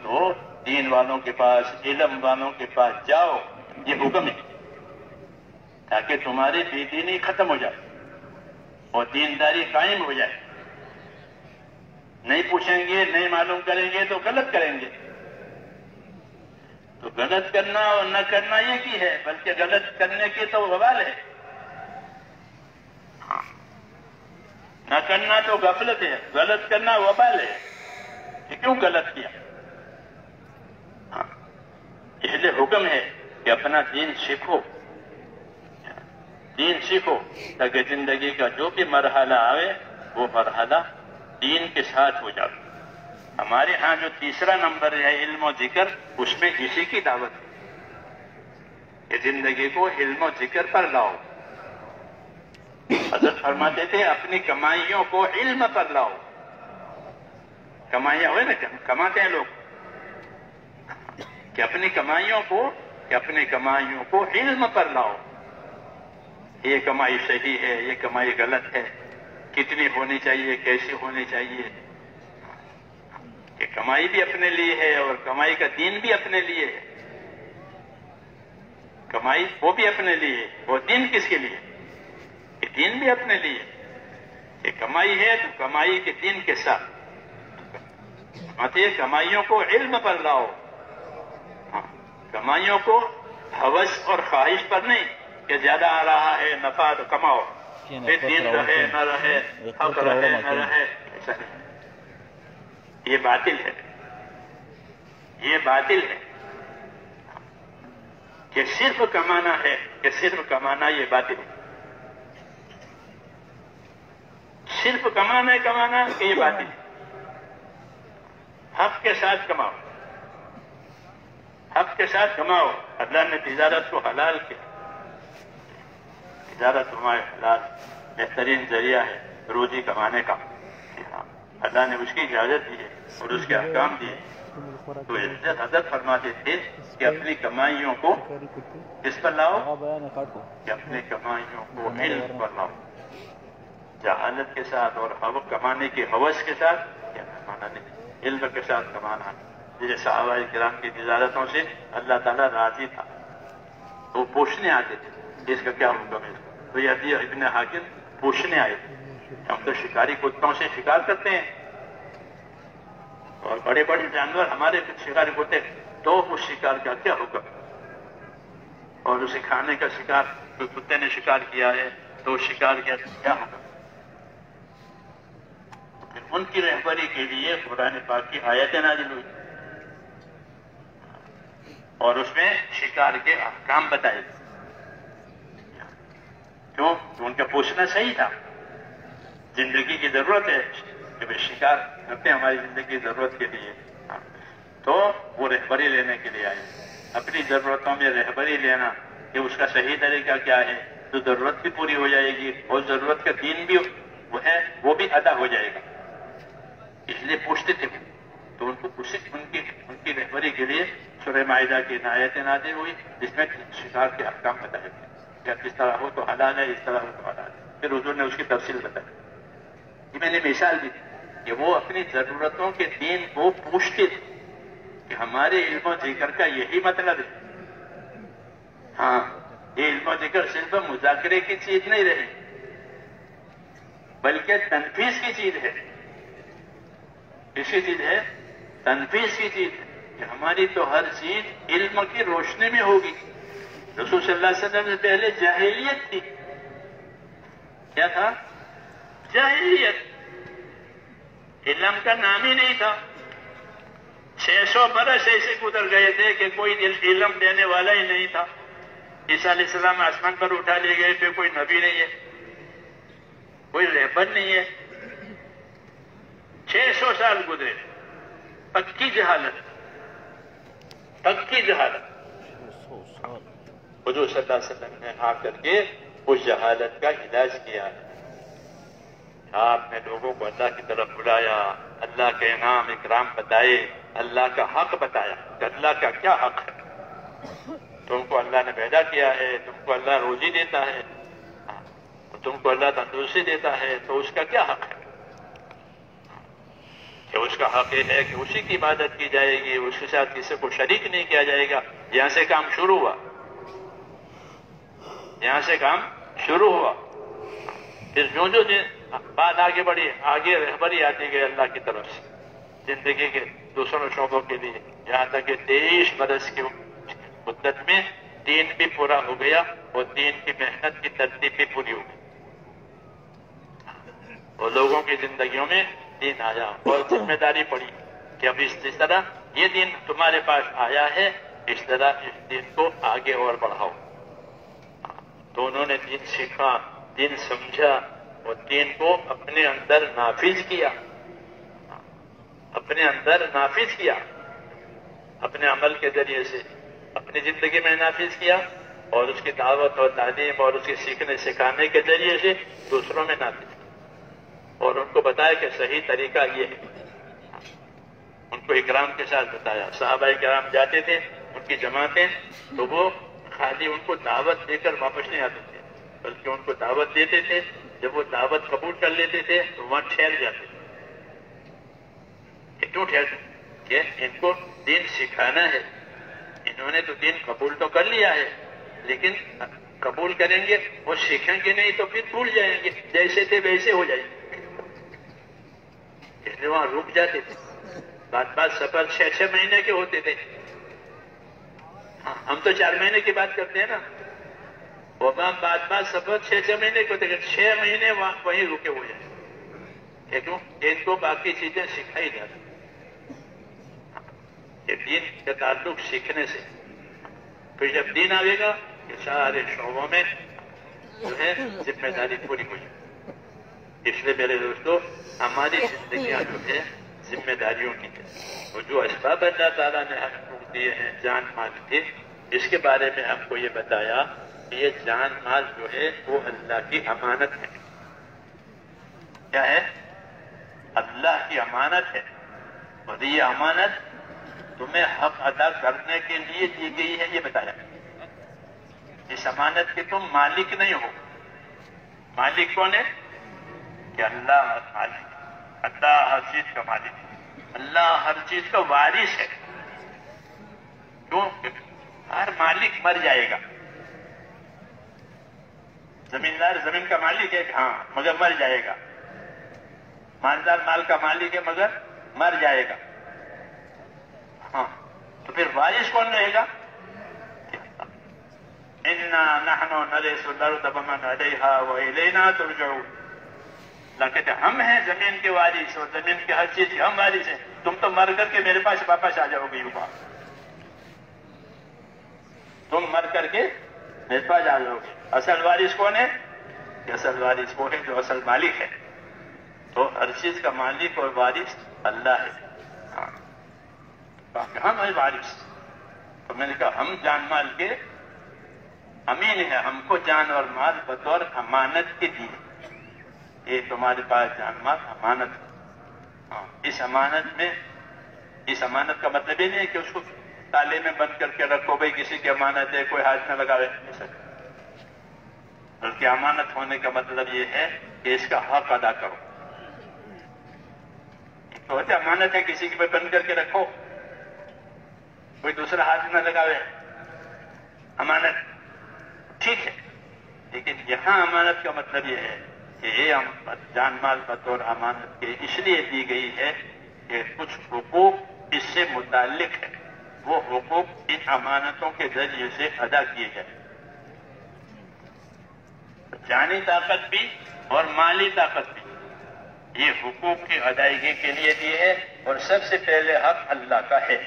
تو دین والوں کے پاس، علم والوں کے پاس جاؤ، یہ حکم ہے، تاکہ تمہاری بے دینی ختم ہو جائے اور دینداری قائم ہو جائے۔ نہیں پوچھیں گے، نہیں معلوم کریں گے تو غلط کریں گے۔ تو غلط کرنا اور نہ کرنا یہ کی ہے، بلکہ غلط کرنے کی تو وبال ہے، نہ کرنا تو غفلت ہے، غلط کرنا وبال ہے۔ کہ کیوں غلط کیا؟ اس لیے حکم ہے کہ اپنا دین سیکھو، تاکہ زندگی کا جو بھی مرحلہ آئے وہ مرحلہ دین کے ساتھ ہو جائے۔ ہمارے ہاں جو تیسرا نمبر ہے علم و ذکر، اس میں اسی کی دعوت ہے کہ زندگی کو علم و ذکر پر لاؤ۔ حضرت فرماتے تھے اپنی کمائیوں کو علم پر لاؤ۔ کمائیاں ہوئے نا، کماتے ہیں لوگ، کہ اپنی کمائیوں کو علم پر لاؤ۔ یہ کمائی صحیح ہے، یہ کمائی غلط ہے، کتنی ہونی چاہیے، کیسی ہونی چاہیے۔ کہ کمائی بھی اپنے لیے ہے اور کمائی کا دین بھی اپنے لیے ہے۔ کمائی وہ بھی اپنے لیے، اور دین کس کے لیے؟ کہ دین بھی اپنے لیے۔ کہ کمائی ہے تو کمائی کے دین کے ساتھ، کمائیوں کو علم پر لاؤ، کمائیوں کو ہوس اور خواہش پر نہیں کہ زیادہ آ رہا ہے نفع تو کماؤ، پھر دین رہے نہ رہے، حق رہے نہ رہے، ایسا نہیں۔ یہ باطل ہے، یہ باطل ہے کہ صرف کمانا ہے، کہ صرف کمانا، یہ باطل ہے۔ صرف کمانا کہ یہ باطل ہے۔ حق کے ساتھ کماؤ، حق کے ساتھ کماؤ۔ اللہ نے تجارت کو حلال کیا، تجارت ہمارے حلال بہترین ذریعہ ہے روزی کمانے کا۔ اللہ نے اس کی اجازت دی ہے اور اس کے احکام دیے۔ تو حضرت فرماتے تھے کہ اپنی کمائیوں کو کس پر لاؤ؟ کہ اپنی کمائیوں کو علم پر لاؤ، جہالت کے ساتھ اور کمانے کی ہوس کے ساتھ کیا کمانا نہیں، علم کے ساتھ کمانا۔ جیسے صحابہ کرام کی تجارتوں سے اللہ تعالیٰ راضی تھا، تو وہ پوچھنے آتے تھے اس کا کیا حکم ہے. تو یہ عدی ابن حاتم پوچھنے آئے تھے. ہم تو شکاری کتوں سے شکار کرتے ہیں اور بڑے بڑے جانور ہمارے شکاری ہوتے ہیں، تو اس شکار کا کیا حکم ہے، اور اسے کھانے کا شکار کوئی کتے نے شکار کیا ہے تو شکار کا کیا حکم. پھر ان کی رہبری کے لیے قرآن پاک کی آیتیں نازل ہوئی اور اس میں شکار کے احکام بتائے. کیوں؟ تو ان کا پوچھنا صحیح تھا. زندگی کی ضرورت ہے کہ وہ شکار کرتے ہیں ہماری زندگی کی ضرورت کے لیے. تو وہ رہبری لینے کے لیے آئے. اپنی ضرورتوں میں رہبری لینا کہ اس کا صحیح طریقہ کیا ہے تو ضرورت بھی پوری ہو جائے گی اور ضرورت کا دین بھی وہ ہے وہ بھی ادا ہو جائے گا. اس لیے پوچھتے تھے. تو ان کو ان کی رہبری کے لیے سورہ مائدہ کی آیتیں نازل ہوئی جس میں شکار کے احکام بتائے گئے. کیا کس طرح ہو تو حلال ہے، اس طرح ہو تو حلال ہے. پھر حضور نے اس کی تفصیل بتائی. یہ میں نے مثال دی کہ وہ اپنی ضرورتوں کے دین کو پوچھتے تھے کہ ہمارے علم و ذکر کا یہی مطلب ہے. ہاں، یہ علم و ذکر صرف مذاکرے کی چیز نہیں رہی بلکہ تنفیذ کی چیز ہے. کس کی چیز ہے؟ تنفیذ کی چیز ہے کہ ہماری تو ہر چیز علم کی روشنی میں ہوگی. رسول صلی اللہ علیہ وسلم سے پہلے جاہلیت تھی. کیا تھا؟ جاہلیت. علم کا نام ہی نہیں تھا. 600 برس ایسے گزر گئے تھے کہ کوئی علم دینے والا ہی نہیں تھا. عیسیٰ علیہ السلام آسمان پر اٹھا لیے گئے پھر کوئی نبی نہیں ہے، کوئی رہبر نہیں ہے. 600 سال گزرے. پکی جہالت، پکی جہالت. حضور صلی اللہ علیہ وسلم نے آ کر کے اس جہالت کا علاج کیا. آپ نے لوگوں کو اللہ کی طرف بلایا، اللہ کے انعام اکرام بتائے، اللہ کا حق بتایا کہ اللہ کا کیا حق ہے. تم کو اللہ نے پیدا کیا ہے، تم کو اللہ روزی دیتا ہے، تم کو اللہ تندرستی دیتا ہے، تو اس کا کیا حق ہے؟ کہ اس کا حق یہ ہے کہ اسی کی عبادت کی جائے گی، اس کے ساتھ کسی کو شریک نہیں کیا جائے گا. یہاں سے کام شروع ہوا، یہاں سے کام شروع ہوا. پھر جو بات آگے بڑھی، آگے رہبری آتی گئی اللہ کی طرف سے زندگی کے دوسروں شعبوں کے لیے، یہاں تک کہ 23 برس کی مدت میں دین بھی پورا ہو گیا اور دین کی محنت کی ترتیب بھی پوری ہو گئی اور لوگوں کی زندگیوں میں دین آیا اور ذمہ داری پڑی کہ اب اس طرح یہ دین تمہارے پاس آیا ہے، اس طرح اس دین کو آگے اور بڑھاؤ. تو انہوں نے دین سیکھا، دین سمجھا اور دین کو اپنے اندر نافذ کیا، اپنے اندر نافذ کیا، اپنے عمل کے ذریعے سے اپنی زندگی میں نافذ کیا اور اس کی دعوت اور تعلیم اور اس کے سیکھنے سکھانے کے ذریعے سے دوسروں میں نافذ کیا اور ان کو بتایا کہ صحیح طریقہ یہ ہے. ان کو اکرام کے ساتھ بتایا. صحابہ کرام جاتے تھے ان کی جماعتیں تو وہ خالی ان کو دعوت دے کر واپس نہیں آتے تھے بلکہ ان کو دعوت دیتے تھے. جب وہ دعوت قبول کر لیتے تھے تو وہاں ٹھہر جاتے تھے. کیوں ٹھہرتے؟ کہ ان کو دین سکھانا ہے. انہوں نے تو دین قبول تو کر لیا ہے لیکن قبول کریں گے وہ سیکھیں گے نہیں تو پھر بھول جائیں گے، جیسے تھے ویسے ہو جائیں گے. اس لیے وہاں رک جاتے تھے. بعد سفر 6 مہینے کے ہوتے تھے. ہم تو 4 مہینے کی بات کرتے ہیں نا، وہ بعد سفر 6 مہینے کے ہوتے تھے. 6 مہینے وہیں رکے ہوئے ہیں. کیوں؟ ان کو باقی چیزیں سکھائی جاتی. دین کا تعلق سیکھنے سے. پھر جب دین آئے گا کہ سارے شعبوں میں جو ہے ذمہ داری پوری ہو جائے. اس لیے میرے دوستو ہماری زندگیاں جو ہے ذمہ داریوں کی ہے. اور جو اسباب اللہ تعالیٰ نے ہم کو دیے ہیں جان مال کے، اس کے بارے میں ہم کو یہ بتایا کہ یہ جان مال جو ہے وہ اللہ کی امانت ہے. کیا ہے؟ اللہ کی امانت ہے. اور یہ امانت تمہیں حق ادا کرنے کے لیے دی گئی ہے، یہ بتایا. اس امانت کے تم مالک نہیں ہو. مالک کون ہے؟ کہ اللہ مالک. اللہ ہر چیز کا مالک ہے. اللہ ہر چیز کا وارث ہے. کیوں؟ ہر مالک مر جائے گا. زمیندار زمین کا مالک ہے ہاں مگر مر جائے گا. مالدار مال کا مالک ہے مگر مر جائے گا. ہاں تو پھر وارث کون رہے گا؟ اِنَّا نَحْنُ نَرِثُ الْأَرْضَ وَمَنْ عَلَيْهَا وَإِلَيْنَا تُرْجَعُونَ. اللہ کہتے ہیں ہم ہیں زمین کے وارث اور زمین کے ہر چیز کے ہم وارث ہیں. تم تو مر کر کے میرے پاس واپس آ جاؤ گے. اوپر تم مر کر کے میرے پاس آ جاؤ گے. اصل وارث کون ہے؟ کہ اصل وارث وہ ہے جو اصل مالک ہے. تو ہر چیز کا مالک اور وارث اللہ ہے. ہاں ہم ہیں وارث. تو میں نے کہا ہم جان مال کے امین ہیں. ہم کو جان اور مال بطور امانت کے دیے. یہ تمہارے پاس جان مال امانت. ہاں اس امانت کا مطلب یہ نہیں ہے کہ اس کو تالے میں بند کر کے رکھو بھائی کسی کی امانت ہے کوئی ہاتھ نہ لگاوے. بلکہ امانت ہونے کا مطلب یہ ہے کہ اس کا حق ادا کرو. تو امانت ہے کسی کے بند کر کے رکھو کوئی دوسرا ہاتھ نہ لگاوے. امانت ٹھیک ہے لیکن یہاں امانت کا مطلب یہ ہے کہ یہ جان مال بطور امانت کے اس لیے دی گئی ہے کہ کچھ حقوق اس سے متعلق ہے. وہ حقوق ان امانتوں کے ذریعے سے ادا کیے جائیں. جانی طاقت بھی اور مالی طاقت بھی یہ حقوق کی ادائیگی کے لیے دی ہے. اور سب سے پہلے حق اللہ کا ہے.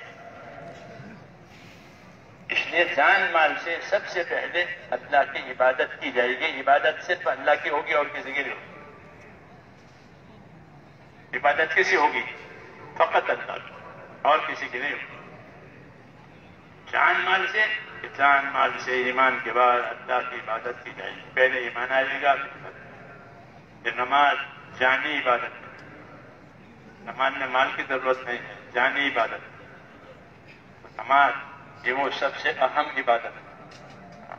اس لیے جان مال سے سب سے پہلے اللہ کی عبادت کی جائے گی. عبادت صرف اللہ کی ہوگی اور کسی کی نہیں ہوگی. عبادت کسی ہوگی؟ فقط اللہ کی اور کسی کی نہیں ہوگی. جان مال سے ایمان کے بعد اللہ کی عبادت کی جائے گی. پہلے ایمان آئے گا کہ نماز جانی عبادت ہے. نماز میں مال کی ضرورت نہیں ہے. جانی عبادت. نماز یہ وہ سب سے اہم عبادت ہے.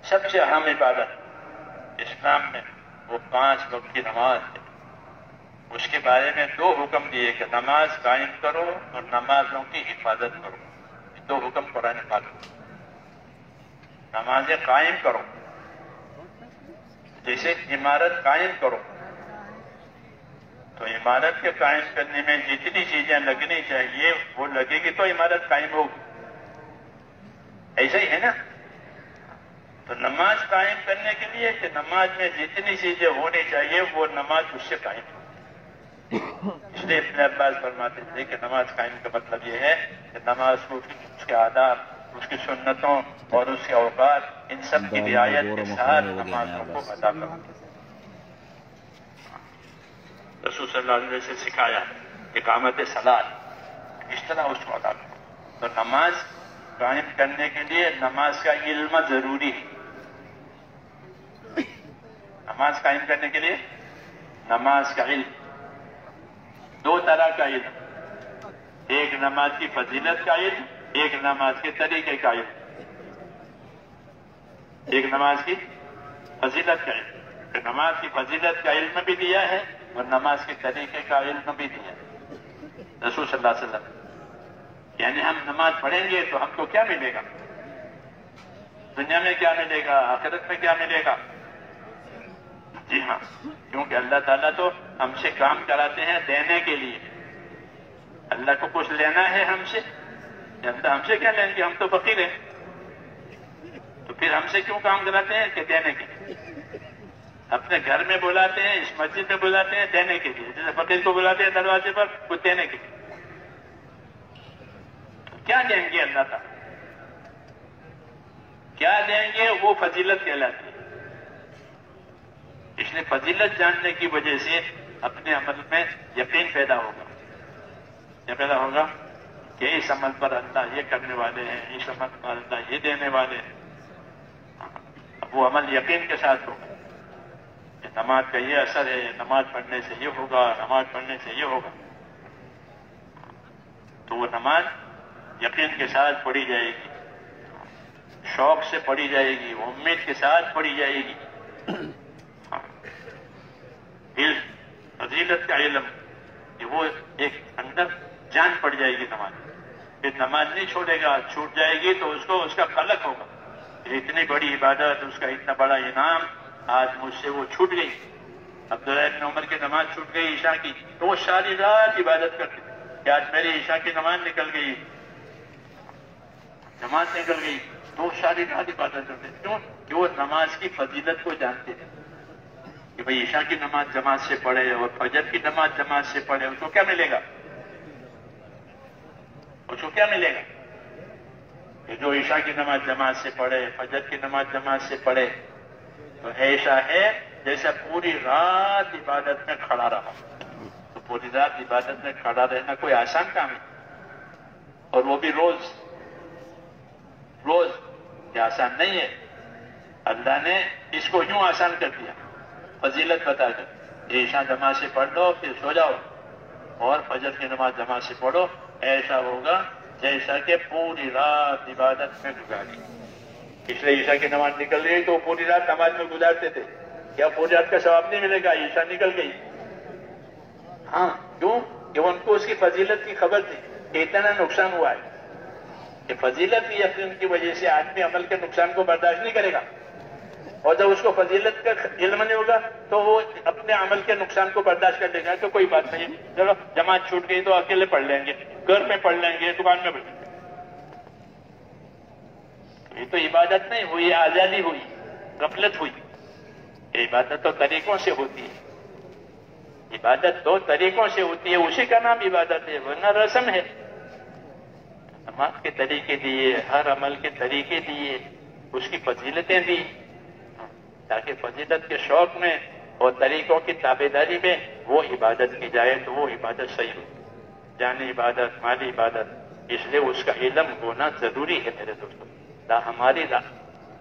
سب سے اہم عبادت اسلام میں وہ 5 وقت کی نماز ہے. اس کے بارے میں 2 حکم دیے کہ نماز قائم کرو اور نمازوں کی حفاظت کرو. 2 حکم قرآن پاک. نمازیں قائم کرو جیسے عمارت قائم کرو. تو عمارت کے قائم کرنے میں جتنی چیزیں لگنی چاہیے وہ لگے گی تو عمارت قائم ہوگی. ایسا ہی ہے نا. تو نماز قائم کرنے کے لیے کہ نماز میں جتنی چیزیں ہونی چاہیے وہ نماز اس سے قائم ہو. اس لیے ابن عباس فرماتے تھے کہ نماز قائم کا مطلب یہ ہے کہ نماز کو اس کے آداب اس کی سنتوں اور اس کے اوقات ان سب کی رعایت کے ساتھ نمازوں کو ادا کرو. رسول صلی اللہ علیہ وسلم سے سکھایا اقامت صلاۃ اس طرح اس کو ادا کرو. تو نماز قائم کرنے کے لیے نماز کا علم ضروری ہے. نماز قائم کرنے کے لیے نماز کا علم 2 طرح کا علم. ایک نماز کی فضیلت کا علم ایک نماز کے طریقے کا علم. ایک نماز کی فضیلت کا علم. نماز کی فضیلت کا علم بھی دیا ہے اور نماز کے طریقے کا علم بھی دیا ہے رسول صلی اللہ علیہ وسلم. یعنی ہم نماز پڑھیں گے تو ہم کو کیا ملے گا؟ دنیا میں کیا ملے گا؟ آخرت میں کیا ملے گا؟ جی ہاں کیونکہ اللہ تعالیٰ تو ہم سے کام کراتے ہیں دینے کے لیے. اللہ کو کچھ لینا ہے ہم سے. اللہ ہم سے کیا لیں گے؟ ہم تو فقیر ہیں. تو پھر ہم سے کیوں کام کراتے ہیں؟ کہ دینے کے لیے. اپنے گھر میں بلاتے ہیں اس مسجد میں بلاتے ہیں دینے کے لیے. جیسے فقیر کو بلاتے ہیں دروازے پر کچھ دینے کے لیے. کیا دیں گے اللہ تعالیٰ؟ کیا دیں گے؟ وہ فضیلت کہلاتی ہے. اس لیے فضیلت جاننے کی وجہ سے اپنے عمل میں یقین پیدا ہوگا. یہ پیدا ہوگا کہ اس عمل پر اللہ یہ کرنے والے ہیں, اس عمل پر اللہ یہ دینے والے ہیں. اب وہ عمل یقین کے ساتھ ہوگا کہ نماز کا یہ اثر ہے, نماز پڑھنے سے یہ ہوگا, نماز پڑھنے سے یہ ہوگا. تو وہ نماز یقین کے ساتھ پڑھی جائے گی, شوق سے پڑھی جائے گی, امید کے ساتھ پڑھی جائے گی. علم, فضیلت کا علم, کہ وہ ایک اندر جان پڑ جائے گی نماز. پھر نماز نہیں چھوڑے گا، چھوٹ جائے گی تو اس کو اس کا قلق ہوگا، اتنی بڑی عبادت، اس کا اتنا بڑا انعام، آج مجھ سے وہ چھوٹ گئی۔ عبداللہ بن عمر کی نماز چھوٹ گئی عشاء کی تو وہ ساری رات عبادت کرتے کہ آج میری عشاء کی نماز نکل گئی، نماز نکل گئی تو وہ ساری رات عبادت کرتے۔ کیوں؟ کہ وہ نماز کی فضیلت کو جانتے تھے کہ بھئی عشاء کی نماز جماعت سے پڑھے اور فجر کی نماز جماعت سے پڑھے، اس کو کیا ملے گا؟ اس کو کیا ملے گا؟ کہ جو عشاء کی نماز جماعت سے پڑھے، فجر کی نماز جماعت سے پڑھے تو ایسا ہے جیسا پوری رات عبادت میں کھڑا رہا۔ تو پوری رات عبادت میں کھڑا رہنا کوئی آسان کام ہے، اور وہ بھی روز روز، یہ آسان نہیں ہے۔ اللہ نے اس کو یوں آسان کر دیا، فضیلت بتا کر، عشاء جماعت سے پڑھ لو پھر سو جاؤ اور فجر کی نماز جماعت سے پڑھو، ایسا ہوگا جیسا کہ پوری رات عبادت میں گزاری۔ اس لیے عشاء کی نماز نکل گئی تو پوری رات نماز میں گزارتے تھے، کیا پوری رات کا ثواب نہیں ملے گا؟ عشاء نکل گئی، ہاں کیوں؟ کہ ان کو اس کی فضیلت کی خبر تھی کہ اتنا نقصان ہوا ہے، کہ فضیلت کی یقین کی وجہ سے آدمی عمل کے نقصان کو برداشت نہیں کرے گا، اور جب اس کو فضیلت کا علم نہیں ہوگا تو وہ اپنے عمل کے نقصان کو برداشت کر لے گا کہ کوئی بات نہیں، چلو جماعت چھوٹ گئی تو اکیلے پڑھ لیں گے، گھر میں پڑھ لیں گے، دکان میں پڑھ لیں گے۔ یہ تو عبادت نہیں ہوئی، آزادی ہوئی، غفلت ہوئی۔ یہ عبادت تو طریقوں سے ہوتی ہے، عبادت دو طریقوں سے ہوتی ہے، اسی کا نام عبادت ہے، ورنہ رسم ہے۔ نماز کے طریقے دیے، ہر عمل کے طریقے دیے، اس کی فضیلتیں دی، تاکہ فضیلت کے شوق میں اور طریقوں کی تابعداری میں وہ عبادت کی جائے تو وہ عبادت صحیح ہو، جانی عبادت، مالی عبادت۔ اس لیے اس کا علم ہونا ضروری ہے میرے دوستوں۔ ہماری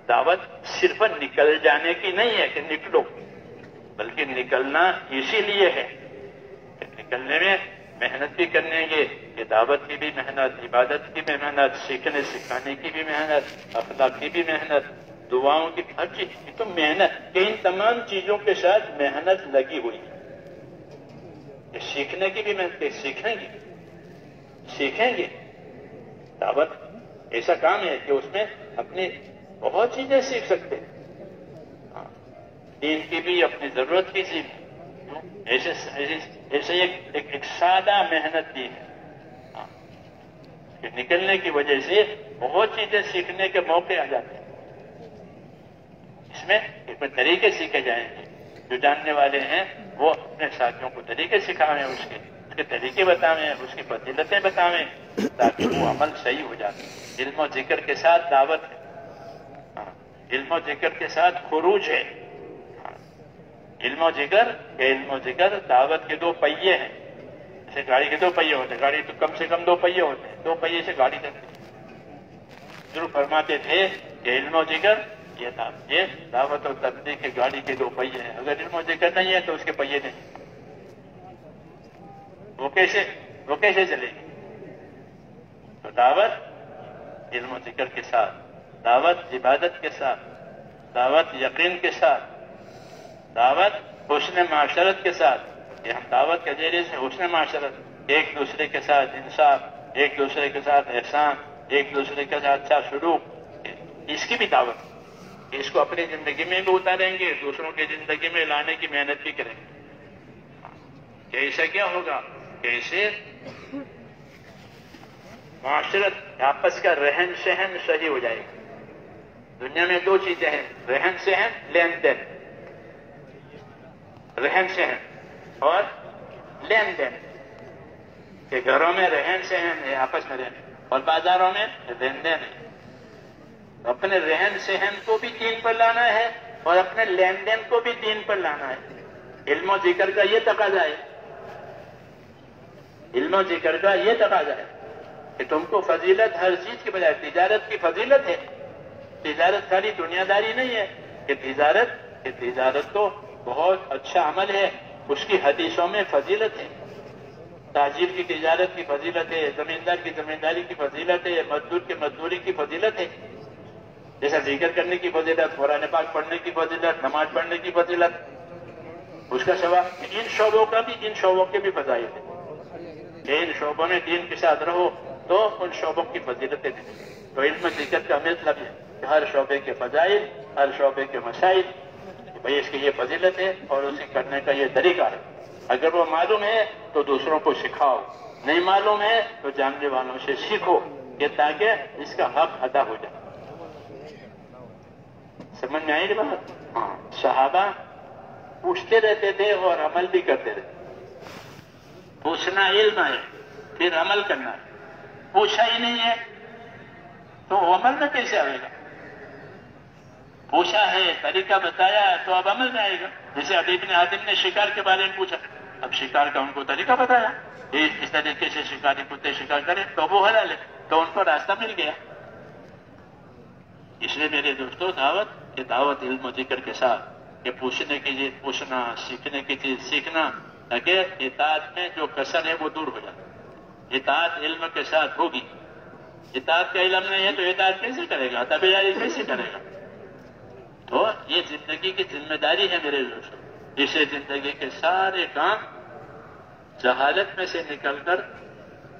دعوت صرف نکل جانے کی نہیں ہے کہ نکلو، بلکہ نکلنا اسی لیے ہے کہ نکلنے میں محنت بھی کرنے گے، کہ دعوت کی بھی محنت، عبادت کی بھی محنت، سیکھنے سکھانے کی بھی محنت، اخلاق کی بھی محنت، دعاؤں کی ہر چیز کی تو محنت، کہ ان تمام چیزوں کے ساتھ محنت لگی ہوئی ہے۔ سیکھنے کی بھی محنت، سیکھیں گے۔ دعوت ایسا کام ہے کہ اس میں اپنی بہت چیزیں سیکھ سکتے ہیں، دین کی بھی، اپنی ضرورت کی بھی، ایسے ایک سادہ محنت دی ہے کہ نکلنے کی وجہ سے بہت چیزیں سیکھنے کے موقع آ جاتے ہیں۔ اس میں طریقے سیکھے جائیں گے، جو جاننے والے ہیں وہ اپنے ساتھیوں کو طریقے سکھاویں، اس کے طریقے بتاویں، اس کی فضیلتیں بتاویں، تاکہ وہ عمل صحیح ہو جائے۔ علم و ذکر کے ساتھ دعوت ہے، علم و ذکر کے ساتھ خروج ہے۔ علم و ذکر دعوت کے دو پہیے ہیں، جیسے گاڑی کے دو پہیے ہوتے ہیں، گاڑی تو کم سے کم دو پہیے ہوتے ہیں، دو پہیے سے گاڑی چلتی ہے۔ ضرور فرماتے تھے کہ علم و ذکر یہ دعوت اور تبلیغ کے گاڑی کے دو پہیے ہیں، اگر علم و ذکر نہیں ہے تو اس کے پہیے نہیں، وہ کیسے چلے گی؟ تو دعوت علم و ذکر کے ساتھ، دعوت عبادت کے ساتھ، دعوت یقین کے ساتھ، دعوت حسن معاشرت کے ساتھ۔ یہ ہم دعوت کے ذریعے سے حسن معاشرت، ایک دوسرے کے ساتھ انصاف، ایک دوسرے کے ساتھ احسان، ایک دوسرے کے ساتھ اچھا سلوک، اس کی بھی دعوت، اس کو اپنی زندگی میں بھی اتاریں گے، دوسروں کی زندگی میں لانے کی محنت بھی کریں گے۔ کیسے کیا ہوگا؟ کیسے معاشرت، آپس کا رہن سہن صحیح ہو جائے گا۔ دنیا میں دو چیزیں ہیں، رہن سہن، لین دین، رہن سہن اور لین دین، کہ گھروں میں رہن سہن ہے، آپس میں رہن، اور بازاروں میں لین دین ہے۔ اپنے رہن سہن کو بھی دین پر لانا ہے اور اپنے لین دین کو بھی دین پر لانا ہے۔ علم و ذکر کا یہ تقاضا ہے، علم و ذکر کا یہ تقاضا ہے کہ تم کو فضیلت ہر چیز کی بجائے، تجارت کی فضیلت ہے۔ تجارت خالی دنیا داری نہیں ہے، کہ تجارت تو بہت اچھا عمل ہے، اس کی حدیثوں میں فضیلت ہے۔ تاجر کی تجارت کی فضیلت ہے، زمیندار کی زمینداری کی فضیلت ہے، مزدور کی مزدوری کی فضیلت ہے، جیسا ذکر کرنے کی فضیلت، قرآن پاک پڑھنے کی فضیلت، نماز پڑھنے کی فضیلت، اس کا ثواب۔ ان شعبوں کے بھی فضائل ہیں کہ ان شعبوں میں دین کے ساتھ رہو، تو ان شعبوں کی فضیلتیں دیں. تو علم ذکر کا مطلب ہے کہ ہر شعبے کے فضائل، ہر شعبے کے مسائل، بھئی اس کی یہ فضیلت ہے اور اسے کرنے کا یہ طریقہ ہے. اگر وہ معلوم ہے تو دوسروں کو سکھاؤ، نہیں معلوم ہے تو جاننے والوں سے سیکھو، کہ تاکہ اس کا حق ادا ہو جائے. سمجھ میں آئی بات؟ ہاں. صحابہ پوچھتے رہتے تھے اور عمل بھی کرتے رہتے. پوچھنا علم ہے، پھر عمل کرنا ہے. پوچھا ہی نہیں ہے تو عمل میں کیسے آئے گا؟ پوچھا ہے، طریقہ بتایا تو اب عمل میں آئے گا. جیسے عدی بن حاتم نے شکار کے بارے میں پوچھا، اب شکار کا ان کو طریقہ بتایا، اس طریقے سے شکاری کتے شکار کریں تو وہ حلال ہے، تو ان کو راستہ مل گیا. اس لیے میرے دوستوں، دعوت علم و ذکر کے ساتھ، یہ پوچھنے کی چیز پوچھنا، سیکھنے کی چیز سیکھنا، تاکہ اطاعت میں جو کسر ہے وہ دور ہو جائے. اطاعت علم کے ساتھ ہوگی. اطاعت کا علم نہیں ہے تو اطاعت کیسے کرے گا؟ تابعداری کیسے کرے گا؟ تو یہ زندگی کی ذمہ داری ہے میرے دوستوں. اسے زندگی کے سارے کام جہالت میں سے نکل کر